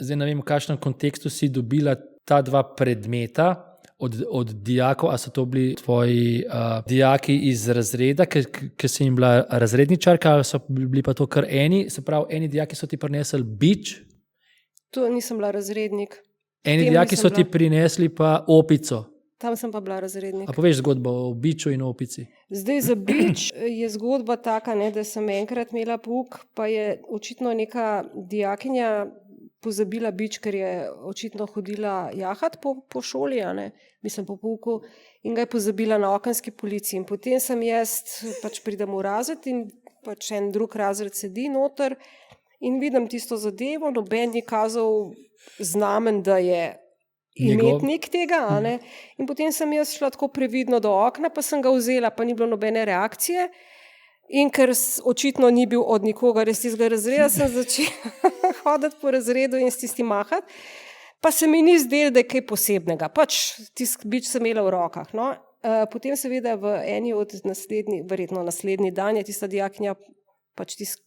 Zdaj ne vem, v kakšnem kontekstu si dobila ta dva predmeta od dijakov, a so to bili tvoji dijaki iz razreda, ker si jim bila razredničarka, ali so bili pa to kar eni, se pravi, eni dijaki so ti prinesli bič? To nisem bila razrednik. Eni dijaki so ti prinesli pa opico. Tam sem pa bila razrednik. A poveš zgodbo o biču in opici? Zdaj za bič je zgodba taka, ne, da sem enkrat imela pouk, pa je očitno neka dijakinja pozabila bič, ker je očitno hodila jahat po šoli, ne, mislim po pouku, in ga je pozabila na okenski polici. In potem sem jaz, pač pridem v razred in pač en drug razred sedi noter in vidim tisto zadevo, noben je kazal znamen, da je imetnik tega, a ne? In potem sem jaz šla tako previdno do okna, pa sem ga vzela, pa ni bilo nobene reakcije. In ker očitno ni bil od nikogar iz tistega razreda, sem začela hoditi po razredu in s tistim mahati. Pa se mi ni zdelo, da je kaj posebnega. Pač tisti bič sem imela v rokah. No? Potem seveda v eni od verjetno naslednji dan je tista dijakinja pač tisti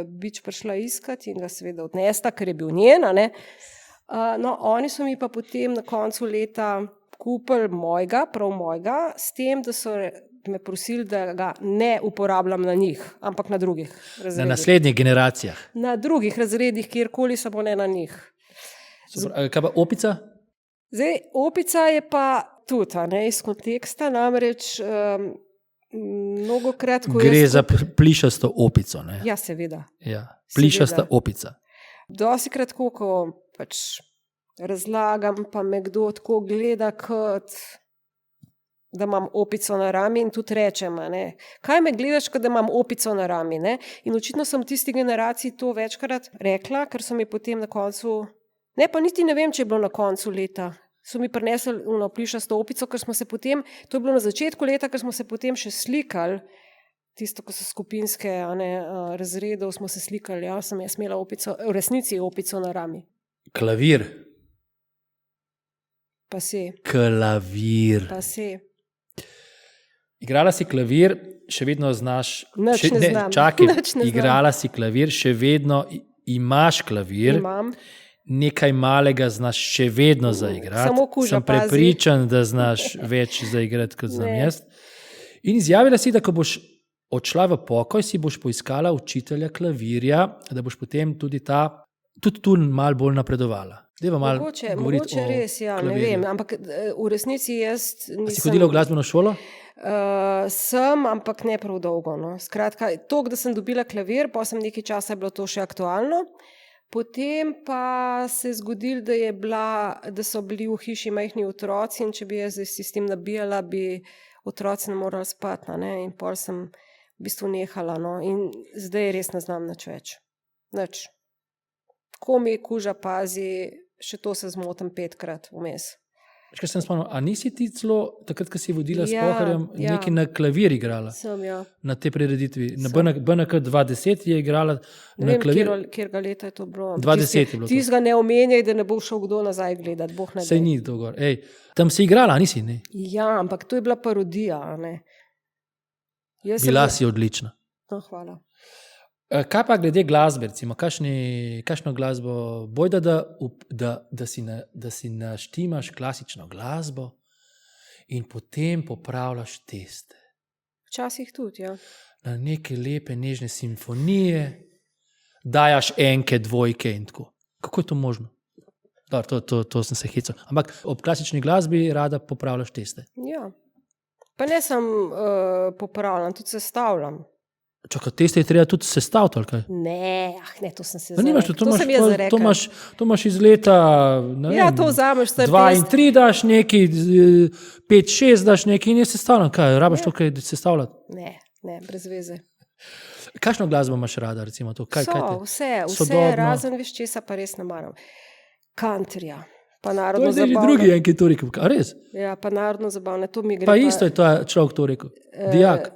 bič prišla iskati in ga seveda odnesla, ker je bil njen, a ne. No, oni so mi pa potem na koncu leta kupili prav mojega, s tem, da so me prosili, da ga ne uporabljam na njih, ampak na drugih razredih. Na naslednjih generacijah? Na drugih razredih, kjerkoli, samo ne na njih. Kaj pa opica? Zdaj, opica je pa tudi, ne, iz konteksta, namreč mnogokrat, ko gre za plišasto opico, ne? Ja, seveda. Ja, plišasta opica. Dostikrat, ko pač razlagam, pa me kdo tako gleda, kot da imam opico na rami in tudi rečem, ne, kaj me gledaš, kot da imam opico na rami, ne? In očitno sem tisti generaciji to večkrat rekla, ker so mi potem na koncu, ne, pa niti ne vem, če je bilo na koncu leta, so mi prinesli plišasto opico, ker smo se potem, to je bilo na začetku leta, ker smo se potem še slikali, tisto, ko so skupinske razredov, smo se slikali, ja, sem jaz imela opico, v resnici opico na rami. Klavir. Pa se. Klavir. Pa se. Igrala si klavir, še vedno znaš... Nič ne znam. Čakaj, igrala si klavir, še vedno imaš klavir. Imam. Nekaj malega znaš še vedno zaigrati. Samo kuža, sem prepričan, da znaš več zaigrati, kot znam jaz. In izjavila si, da ko boš odšla v pokoj, si boš poiskala učitelja klavirja, da boš potem tudi tu malo bolj napredovala. Mogoče res, ja, klavirju. Ne vem, ampak v resnici jaz nisem... Si hodila v glasbeno šolo? Sem, ampak ne prav dolgo. No. Skratka, da sem dobila klavir, pa sem nekaj časa bilo to še aktualno. Potem pa se je zgodilo, da so bili v hiši majhni otroci in če bi jaz s tem nabijala, bi otroci ne morali spati. Ne? In pol sem v bistvu nehala. No? In zdaj res ne znam nič več. Nič. Ko mi kuža pazi, še to se zmotim 5-krat vmes. Kaj sem spomnil, a nisi ti celo, takrat, ko si vodila s Ja, Poharjem, ja. nekaj na klavir igrala? Sem, ja. Na tej prireditvi. Na Sem. BNK 2010 je igrala Ne na vem, klavir. kjer leta je to bilo. 2010 je bilo to. Ti ga ne omenjaj, da ne bo šel kdo nazaj gledati. Boh ne Sej daj. ni to gor. Ej, tam si igrala, a nisi? Ne? Ja, ampak to je bila parodija. A ne? Jaz Bila sem... si odlična. No, hvala. Kaj pa glede glasbe, recimo, kakšno glasbo, bojda, da si naštimaš klasično glasbo in potem popravljaš teste Včasih tudi, ja. na neke lepe, nežne simfonije, dajaš enke, dvojke in tako. Kako je to možno? Dar, to sem se hecal. Ampak ob klasični glasbi rada popravljaš teste. Ja. Pa ne sem popravljam, tudi sestavljam. Čakaj, teste je treba tudi sestaviti, ali kaj? Ne, ne, to sem se Pa nimaš, zarekla. Sem jaz zarekla. to imaš iz leta, ne Ja, vem, to vzameš, star 2 in test. 3 daš neki, 5, 6 daš neki in je sestavljen. Kaj, rabaš to kaj sestavljati? Ne, brez veze. Kakšno glasbo imaš rada, recimo to? Kaj te? Vse, Sodobno? razen veš česa pa res ne maram. Countryja, pa To narodno je zdaj že zabavne. drugi en, ki je to rekel. A res? Ja, pa narodno zabavne, to mi gre. Pa isto je to človek to rekel. Dijak.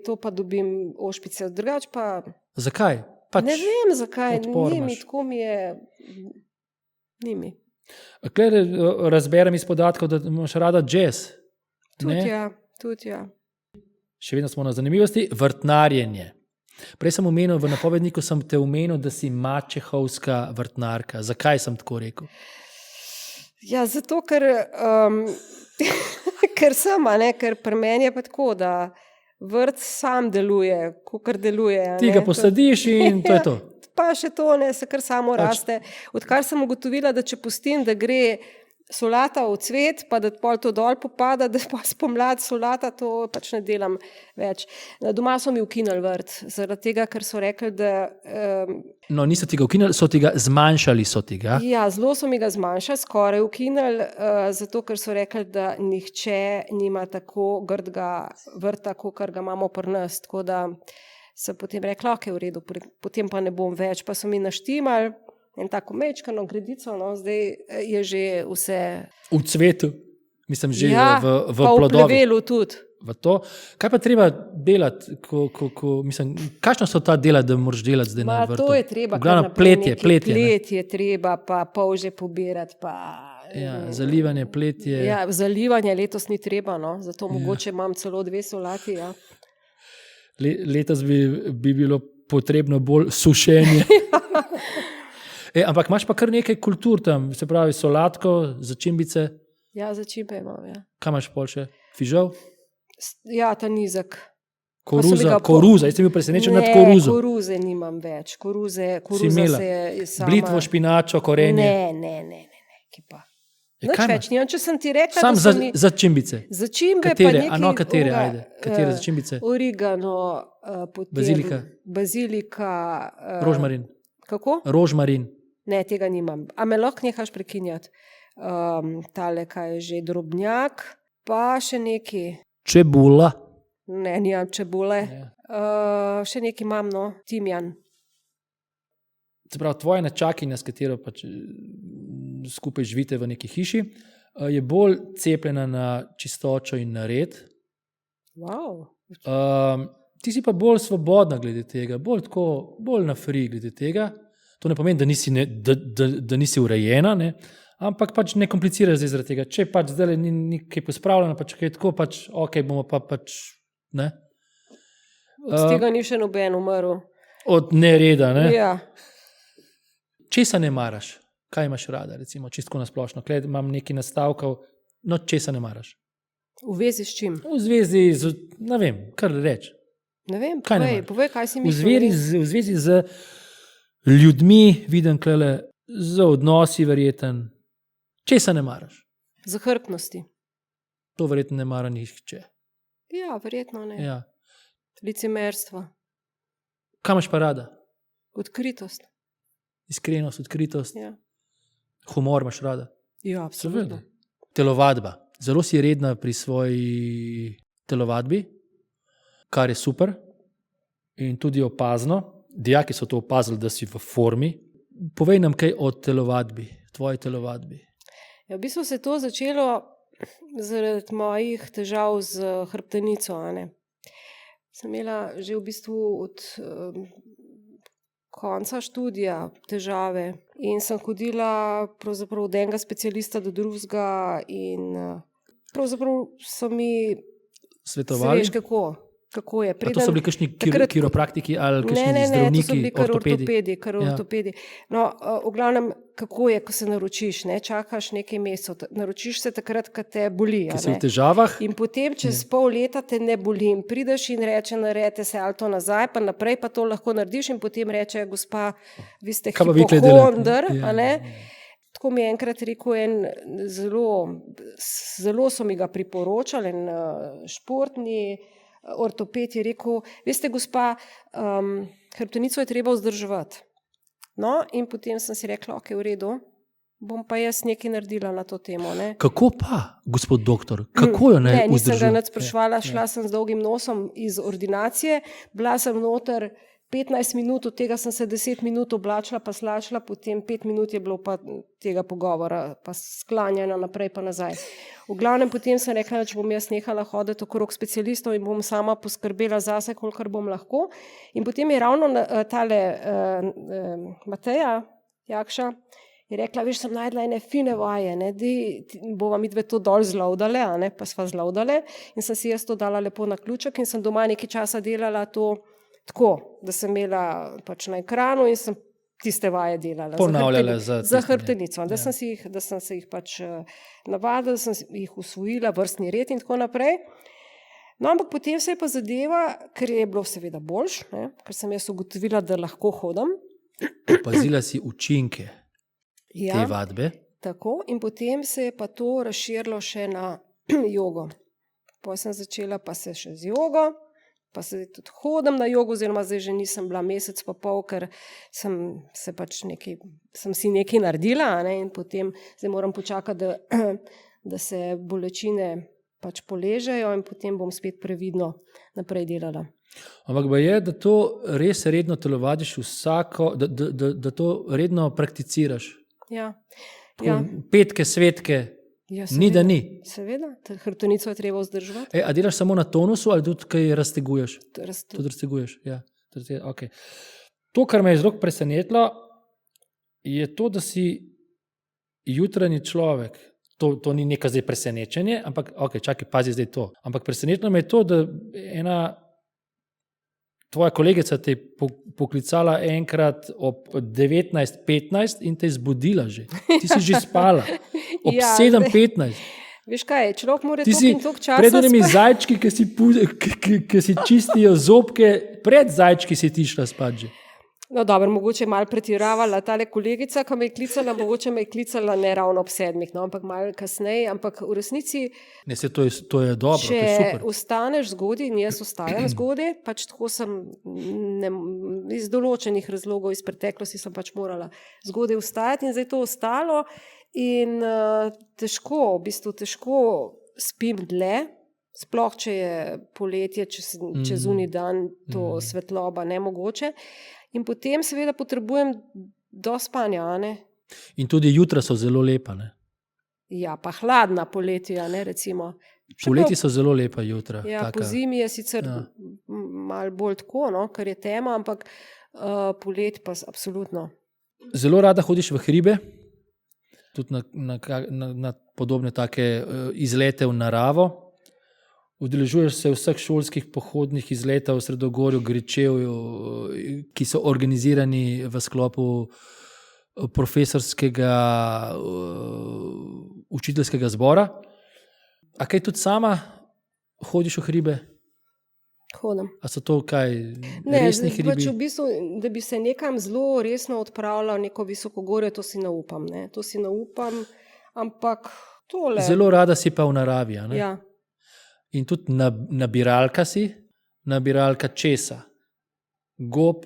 To pa dobim ošpice. Drugač pa Zakaj? Pač, ne vem zakaj, odpor ni mi, imaš. tako mi je, ni mi. Klej razberem iz podatkov, da imaš rada jazz. Tudi ja. Še vedno smo na zanimivosti. Vrtnarjenje. Prej sem omenil, v napovedniku sem te omenil, da si mačehovska vrtnarka. Zakaj sem tako rekel? Ja, zato, ker, ker sem, a ne, ker pri meni je pa tako, da vrt sam deluje, kakor deluje. a Ti ne, ga posadiš in to je to. Pa še to, ne, se kar samo raste. Odkar sem ugotovila, da če pustim, da gre solata v cvet, pa da pol to dol popada, da pa spomladi solata, to pač ne delam več. Doma so mi ukinili vrt, zaradi tega, ker so rekli, da No, niso ti ga ukinili, so ti ga zmanjšali. ja, zelo so mi ga zmanjšali, skoraj ukinili, zato ker so rekli, da nihče nima tako grdega vrta, kot ga imamo pri nas. Tako da sem potem rekla, ok, v redu, potem pa ne bom več. Pa so mi naštimali en tako mečkano gredico, no, zdaj je že vse. V cvetu, mislim, že Ja, v pa v plodovih. plevelu tudi. V to. Kaj pa treba delati, mislim, kakšno so ta dela, da moraš delati zdaj na Ma, vrtu? to je treba. V glavnem pletje. Plet je treba, pa polže pobirati. Pa, Ja, zalivanje, pletje. ja, zalivanje letos ni treba, no, zato mogoče imam celo 2 solati. Ja. Letos bi bilo potrebno bolj sušenje. Ampak imaš pa kar nekaj kultur tam, se pravi solatko, začimbice. Ja, začimbe imam. Ja. Kaj imaš pol še? Fižol? Ja, ta nizek. Koruza. Jaz sem bil presenečen nad koruzo. Koruze nimam več. Koruza imela? se je sama... Blitvo, špinačo, korenje. Ne, ki pa. Ja, Nič kaj več nimam, če sem ti rekla, Sam da so mi... začimbice. Začimbe Katere? pa nekaj... Katere, ajde. Katere začimbice? Origano, potem... Bazilika. Rožmarin. Kako? Rožmarin. Ne, tega nimam. A me lahko nehaš prekinjati? Tale, kaj je že, drobnjak, pa še neki... Čebula. Ne, nimam čebule. Ja. Še nekaj imam, no, timjan. Se pravi, tvoja nečakinja, s katero pač skupaj živite v neki hiši, je bolj cepljena na čistočo in na red. Wow. Ti si pa bolj svobodna glede tega, bolj na free glede tega. To ne pomeni, da nisi urejena, ne? Ampak pač ne kompliciraš zdaj zaradi tega. Če pač zdaj ni nekaj pospravljeno, pač kaj tako, pač ok, bomo pa pač, ne? Od tega ni še noben umrl. Od nereda, ne? Ja. Česa ne maraš? Kaj imaš rada, recimo, čistko na splošno? Klej, imam nekaj nastavkov, no, česa ne maraš? V zvezi s čim? V zvezi z, ne vem, kar reč. Ne vem, Kaj ne maraš? povej, kaj si V misliš. zvezi z ljudmi, vidim klele, z odnosi verjeten. Česa ne maraš? Zahrbtnosti. To verjetno ne mara nihče. Ja, verjetno ne. Ja. Licemerstvo. Kaj imaš pa rada? Odkritost. Iskrenost, odkritost, Ja, humor imaš rada. ja, absolutno. Telovadba. Zelo si redna pri svoji telovadbi, kar je super in tudi opazno. dijaki so to opazili, da si v formi. Povej nam kaj o telovadbi, tvoji telovadbi. Ja, v bistvu se je to začelo zaradi mojih težav z hrbtenico. Sem imela že v bistvu od konca študija težave in sem hodila pravzaprav od enega specialista do drugega in pravzaprav so mi svetovali, kako je. To so bili kakšni kiropraktiki ali kakšni zdravniki, to so bili kar ortopedi. No, v glavnem, kako je, ko se naročiš, čakaš nekaj mesecev, naročiš se takrat, ko te boli. Ki si v težavah. In potem čez pol leta te ne boli in prideš in reče, naredite se ali to nazaj, pa naprej pa to lahko narediš in potem reče, gospa, vi ste hipohonder, Tako mi je enkrat rekel en zelo so mi ga priporočali, en športni ortoped je rekel, veste gospa, hrbtenico je treba vzdrževati. No, in potem sem si rekla, ok, v redu, bom pa jaz nekaj naredila na to temo. Kako pa, gospod doktor, kako jo ne vzdrževati? Nisem ga nič spraševala, šla sem z dolgim nosom iz ordinacije, bila sem noter 15 minut, od tega sem se 10 minut oblačila, pa slačila, potem 5 minut je bilo pa tega pogovora, pa sklanjanja naprej pa nazaj. V glavnem potem sem rekla, da bom jaz nehala hoditi okrog specialistov in bom sama poskrbela zase, kolikor bom lahko. In potem je ravno tale Mateja Jakša je rekla, veš, sem najdla ene fine vaje, bova midve to dol zlovdale, pa sva zlovdale in sem si jaz to dala lepo na ključek in sem doma nekaj časa delala to tako, da sem imela pač na ekranu in sem tiste vaje delala. Ponavljala za hrbtenico. Da sem se jih pač navadila, da sem jih usvojila, vrstni red in tako naprej. No, ampak potem se je pa zadeva, ker je bilo seveda boljš, ker sem jaz ugotovila, da lahko hodim. Opazila si učinke te vadbe. Tako, in potem se je pa to razširilo še na jogo. Potem sem začela pa se še z jogo, pa se tudi hodim na jogo, oziroma zdaj že nisem bila mesec pa pol, ker sem si nekaj naredila, in potem zdaj moram počakati, da se bolečine pač poležejo in potem bom spet previdno naprej delala. Ampak je, da to res redno telovadiš da to redno prakticiraš. Ja. Petke, svetke. Ja, ni da ni. Seveda, hrbtenico je treba vzdrževati. A delaš samo na tonusu ali tudi kaj razteguješ? Tudi razteguješ, ja. Okay. To, kar me je zelo presenetilo, je to, da si jutranji človek. To ni neka zdaj presenečenje, ampak čakaj, pazi zdaj to. Ampak presenetilo me je to, da ena tvoja kolegica te je poklicala enkrat ob 19:15 in te je zbudila že. Ti si že spala. Ob 7:15. Veš kaj, človek mora toliko in toliko časa pred onimi zajčki, ki si čistijo zobke, pred zajčki si ti šla spat že. No dobro, mogoče malo pretiravala tale kolegica, ki me je klicala, mogoče me je klicala ne ravno ob 7, ampak malo kasneje, ampak v resnici ne, to je dobro, to je super. Če ostaneš zgodaj in jaz ostajam zgodaj, pač tako sem iz določenih razlogov iz preteklosti sem pač morala zgodaj vstajati in zdaj to ostalo in težko spim dlje, sploh če je poletje, čez uni dan to svetloba nemogoče. In potem seveda potrebujem do spanja, In tudi jutra so zelo lepa, Ja, pa hladna poletja, recimo. Poleti so zelo lepa jutra. Ja, po zimi je sicer malo bolj tako, ker je tema, ampak polet pa absolutno. Zelo rada hodiš v hribe, tudi na podobne take izlete v naravo. Udeležuješ se vseh šolskih pohodnih izletov v Sredogorju, Gričevju, ki so organizirani v sklopu profesorskega učiteljskega zbora. A kaj tudi sama hodiš v hribe? Hodim. A so to kaj resni hribi? Ne, v bistvu, da bi se nekam zelo resno odpravljal neko visoko gorje, to si ne upam. To si ne upam, ampak tole. Zelo rada si pa v naravi, Ja. In tudi nabiralka si, nabiralka česa? Gob?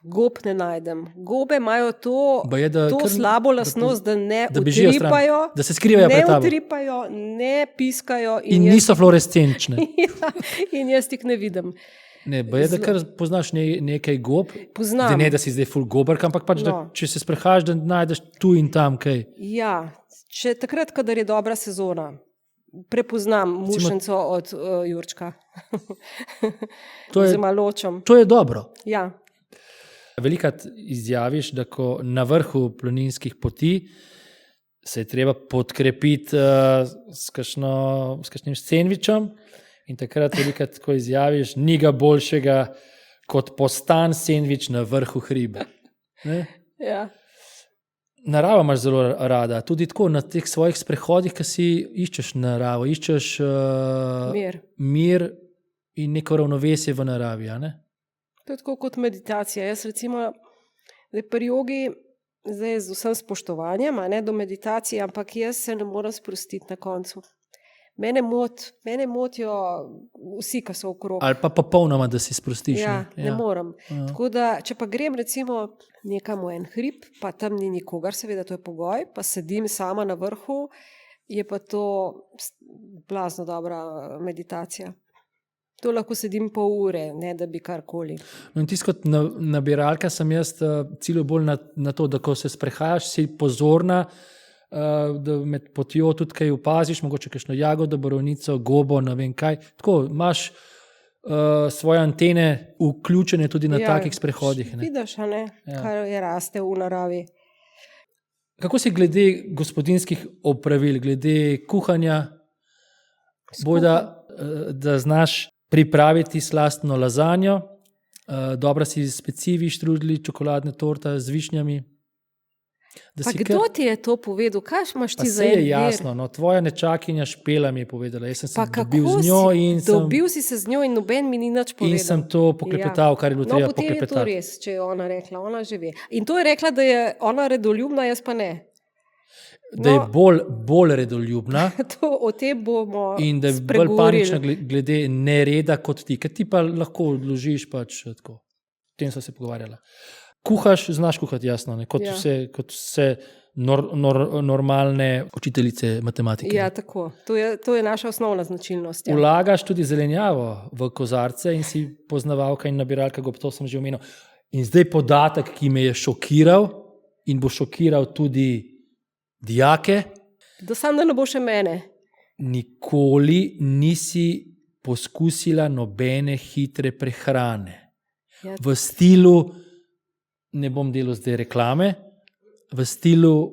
Gob ne najdem. Gobe imajo to slabo lastnost, da ne utripajo, da se skrivajo pred tabo. Ne utripajo, ne piskajo. In niso fluorescenčne. In jaz jih ne vidim. Ne, je, da kar poznaš nekaj gob. Poznam. Ne, da si zdaj full goberka, ampak pač, da, No. če se sprehajaš, da najdeš tu in tam kaj. Ja, če takrat, kadar je dobra sezona, prepoznam mušenco od Jurčka. To je- Oziroma ločem. To je dobro. Ja. Velikrat izjaviš, da ko na vrhu planinskih poti se je treba podkrepiti s kakšnim sendvičem in takrat velikrat, ko izjaviš, ni ga boljšega kot postan sendvič na vrhu hriba. Ne? Ja. Narava imaš zelo rada, tudi tako na teh svojih sprehodih, ki si iščeš naravo, iščeš mir in neko ravnovesje v naravi. A ne? To je tako kot meditacija. Jaz recimo zdaj pri jogi, zdaj z vsem spoštovanjem, a ne do meditacije, ampak jaz se ne morem sprostiti na koncu. Mene motijo vsi, ki so okrog. Ali pa popolnoma, da si sprostiš. Ja, ne morem. Ja. Tako da, če pa grem recimo nekam v en hrib, pa tam ni nikogar, seveda to je pogoj, pa sedim sama na vrhu, je pa to blazno dobra meditacija. To lahko sedim pol ure, ne da bi karkoli. No in tisto kot nabiralka sem jaz cilil bolj na to, da ko se sprehajaš, si pozorna, da med potjo tudi kaj opaziš, mogoče kakšno jagodo, borovnico, gobo, ne vem kaj. Tako, imaš svoje antene vključene tudi na takih sprehodih. Ne? Vidiš, a ne, kar je raste v naravi. Kako si glede gospodinjskih opravil, glede kuhanja, bojda, da znaš pripraviti slastno lazanjo, dobro si specivi štrudli, čokoladne torte z višnjami. Pa kdo ti je to povedal? Kaj imaš ti za en vir? en vir? Jasno, no, tvoja nečakinja Špela mi je povedala. Jaz sem se Pa dobil kako z njo in dobil si se z njo in noben mi ni nič povedal. in sem to poklepetal, kar je bilo treba No, potem je to poklepetati. res, če je ona rekla, ona že ve. In to je rekla, da je ona redoljubna, jaz pa ne. Da je bolj redoljubna O tem bomo in da je bolj spregovorili. panična glede nereda kot ti, ker ti pa lahko odložiš pač tako. O tem sva se pogovarjala. Kuhaš, znaš kuhati, jasno, ne? Kot vse normalne učiteljice matematike. Ja, tako. To je naša osnovna značilnost. Ja. Vlagaš tudi zelenjavo v kozarce in si poznavalka in nabiralka, to sem že omenil. In zdaj podatek, ki me je šokiral in bo šokiral tudi dijake. Da sam da ne bo še mene. Nikoli nisi poskusila nobene hitre prehrane. Ja. V stilu, ne bom delal zdaj reklame, v stilu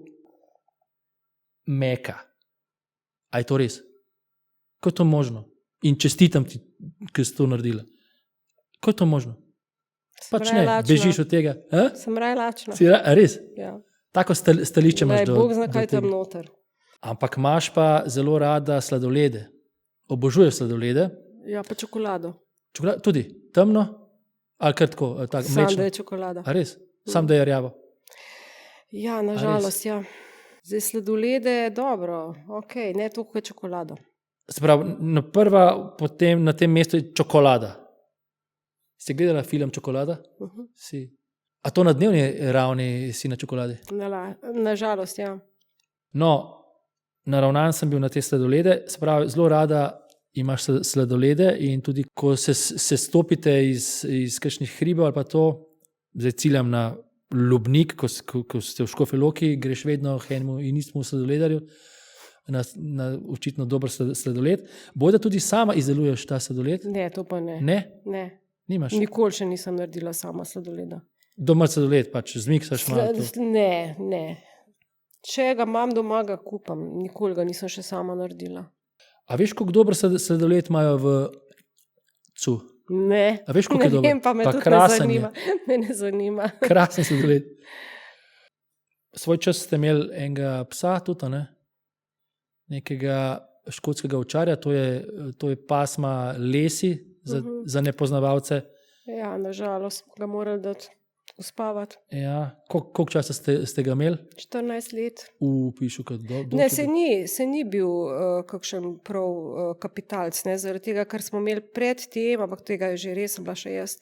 meka. A je to res? Kako je to možno? In čestitam ti, ker si to naredila. Kako je to možno? Pač ne, bežiš od tega. Sem raje lačna. Res? Ja. Tako stališče imaš do tega. Bog zna, kaj tam noter. Ampak imaš pa zelo rada sladolede. Obožuješ sladolede. Ja, pa čokolado. Tudi temno? Ali kar tako? Sam, da je čokolada. A res? Sam, da je rjavo? Ja, nažalost, ja. Zdaj sladolede je dobro, ok, ne toliko kot čokolado. Se pravi, potem na tem mestu je čokolada. Si gledala film Čokolada? Si. A to na dnevni ravni si na čokoladi? Nažalost, ja. No, naravnan sem bil na te sladolede, se pravi, zelo rada imaš sladolede in tudi, ko se stopite iz kakšnih hribov ali pa to, zdaj ciljam na Lubnik, ko ste v Škofji Loki, greš vedno enemu in istemu sladoledarju, na očitno dober sladoled. Bojda tudi sama izdeluješ ta sladoled? Ne, to pa ne. Ne? Ne. Nimaš? Nikoli še nisem naredila sama sladoleda. Doma sladoled, pač zmiksaš malo. Ne. Če ga imam doma, ga kupam. Nikoli ga nisem še sama naredila. A veš, koliko dober sladoled imajo v cu? Ne. A veš, koliko je dober? Ne vem, pa me Pa tudi ne zanima. Me ne zanima. Krasen sladoled. Svoj čas ste imeli enega psa tudi, ne? Nekega škotskega ovčarja, to je pasma Lesi za nepoznavalce. Ja, nažalost smo ga morali dati uspavati. Ja, koliko časa ste ga imeli? 14 let. Pišu, Ne, se ni bil kakšen prav kapitalc, ne, zaradi tega, ker smo imeli pred tem, ampak tega je že res, bila še jaz,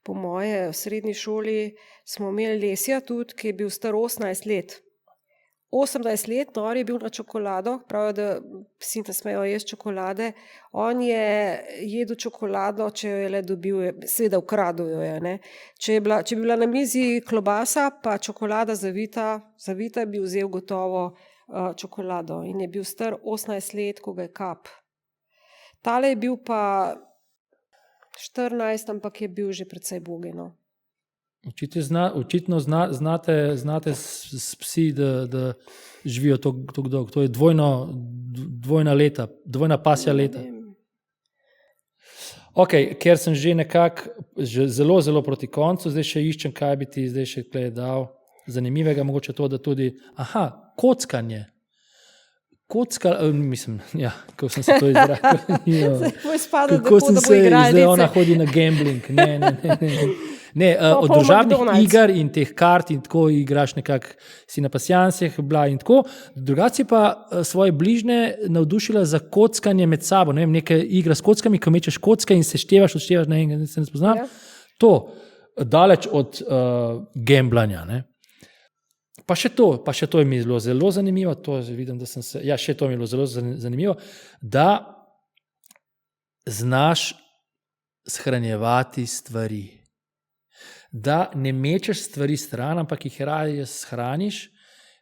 po moje, v srednji šoli smo imeli Lesja tudi, ki je bil star 18 let. 18 let, nor je bil na čokolado, pravijo, da psi ne smejo jesti čokolade. On je jedel čokolado, če jo je le dobil, seveda ukradel jo je. Ne? Če bi bila na mizi klobasa, pa čokolada zavita, bi vzel gotovo čokolado. In je bil star 18 let, ko ga je kap. Tale je bil pa 14, ampak je bil že precej bogeno. Očitno znate s psi, da živijo tako dolgo. To je dvojna leta, dvojna pasja leta. Ok, ker sem že nekako zelo, zelo proti koncu, zdaj še iščem, kaj bi ti zdaj še dal zanimivega, mogoče to, da tudi, kockanje. Mislim, kako sem se to izrazil. Kako sem se zdaj ona hodi na gambling. Ne, od družabnih iger in teh kart in tako igraš nekako, si na pasjansih bila in tako. Drugače pa svoje bližnje navdušila za kockanje med sabo. Ne vem, neke igra s kockami, ko mečeš kocke in se števaš, ne se ne spoznam. Ja. To, daleč od gamblanja. Ne. Pa še to je mi bilo zelo zanimivo, še to mi je bilo zelo zanimivo, da znaš shranjevati stvari. Da ne mečeš stvari stran, ampak jih raje shraniš.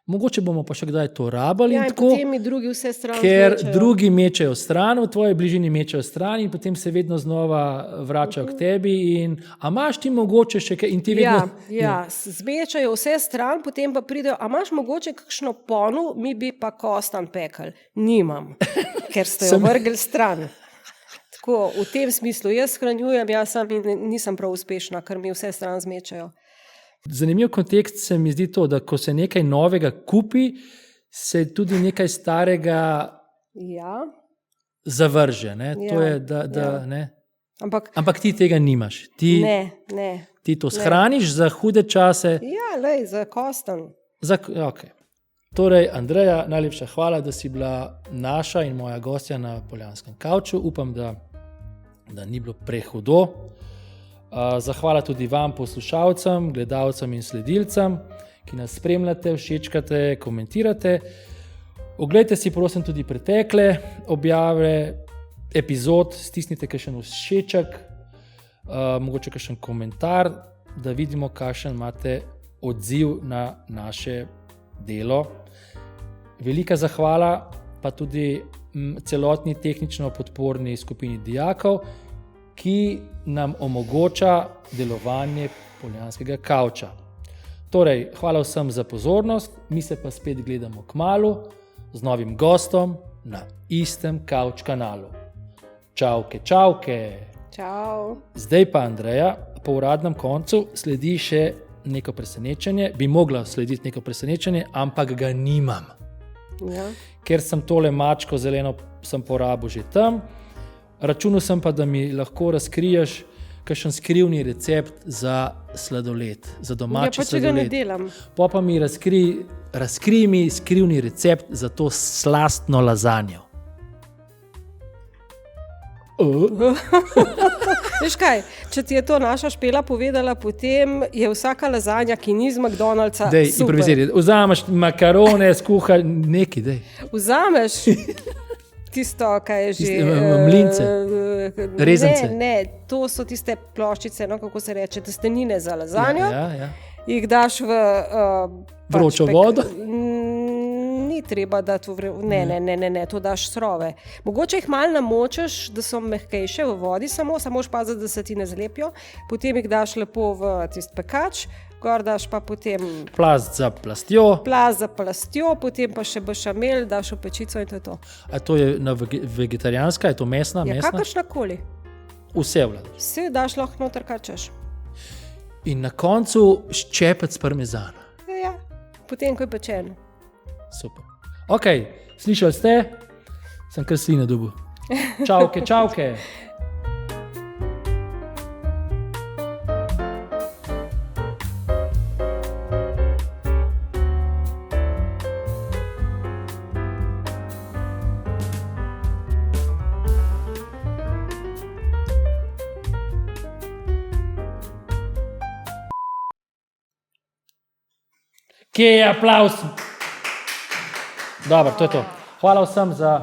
Mogoče bomo pa še kdaj to rabili. Ja, in tako, potem mi drugi vse stran ker zmečajo. Drugi mečejo stran, v tvoji bližini mečejo stran in potem se vedno znova vračajo k tebi. A imaš ti mogoče še kaj? In ti vedno... zmečajo vse stran, potem pa pridejo, a imaš mogoče kakšno ponu, mi bi pa kostan pekel. Nimam, ker ste jo vrgli stran. Tako, v tem smislu, jaz shranjujem, jaz sam nisem prav uspešna, ker mi vse stran zmečajo. Zanimiv kontekst se mi zdi to, da ko se nekaj novega kupi, se tudi nekaj starega zavrže. Ne? To je, ne? Ampak ti tega nimaš. Ti to shraniš za hude čase. Ja, za kostan. Okay. Torej, Andreja, najlepša hvala, da si bila naša in moja gostja na Poljanskem kavču. Upam, da ni bilo prehudo. Zahvala tudi vam, poslušalcem, gledalcem in sledilcem, ki nas spremljate, všečkate, komentirate. Oglejte si prosim tudi pretekle objave epizod, stisnite kakšen všeček, mogoče kakšen komentar, da vidimo, kakšen imate odziv na naše delo. Velika zahvala pa tudi celotni tehnično podporni skupini dijakov, ki nam omogoča delovanje Poljanskega kavča. Torej, hvala vsem za pozornost, mi se pa spet gledamo kmalu z novim gostom na istem Kavč kanalu. Čauke, čauke! Čau! Zdaj pa, Andreja, po uradnem koncu sledi še neko presenečenje, bi mogla slediti neko presenečenje, ampak ga nimam. Ja. Ker sem tole mačko zeleno sem porabil že tam, računal sem pa, da mi lahko razkriješ kakšen skrivni recept za sladoled, za domači sladoled. Ja, pa če ga ne delam. Pa mi razkrij mi skrivni recept za to slastno lazanjo. Veš kaj, če ti je to naša Špela povedala, potem je vsaka lazanja, ki ni z McDonald'sa, super. Improviziraj, vzameš makarone, skuhaj, nekaj, dej. Vzameš tisto, kaj je že... Mlince, rezance. Ne, to so tiste ploščice, no, kako se reče, testenine za lazanjo. Ja. Jih daš v... vročo vodo? Ni treba dati ne, to daš surove. Mogoče jih malo namočeš, da so mehkejše v vodi, samo špazati, da se ti ne zlepijo. Potem jih daš lepo v tist pekač, gor daš pa potem... Plast za plastjo, potem pa še bešamel, daš v pečico in to je to. A to je vegetarijanska, je to mesna? Ja, kakršnakoli. Vse vladaš. Vse daš lahko noter, kar češ. In na koncu ščepec parmezana. Ja, potem, ko je pečen. Super. Ok, slišali ste? Sem kar slino dobil. Čauke, čauke. Kje je aplauz? Dobro, to je to. Hvala vsem za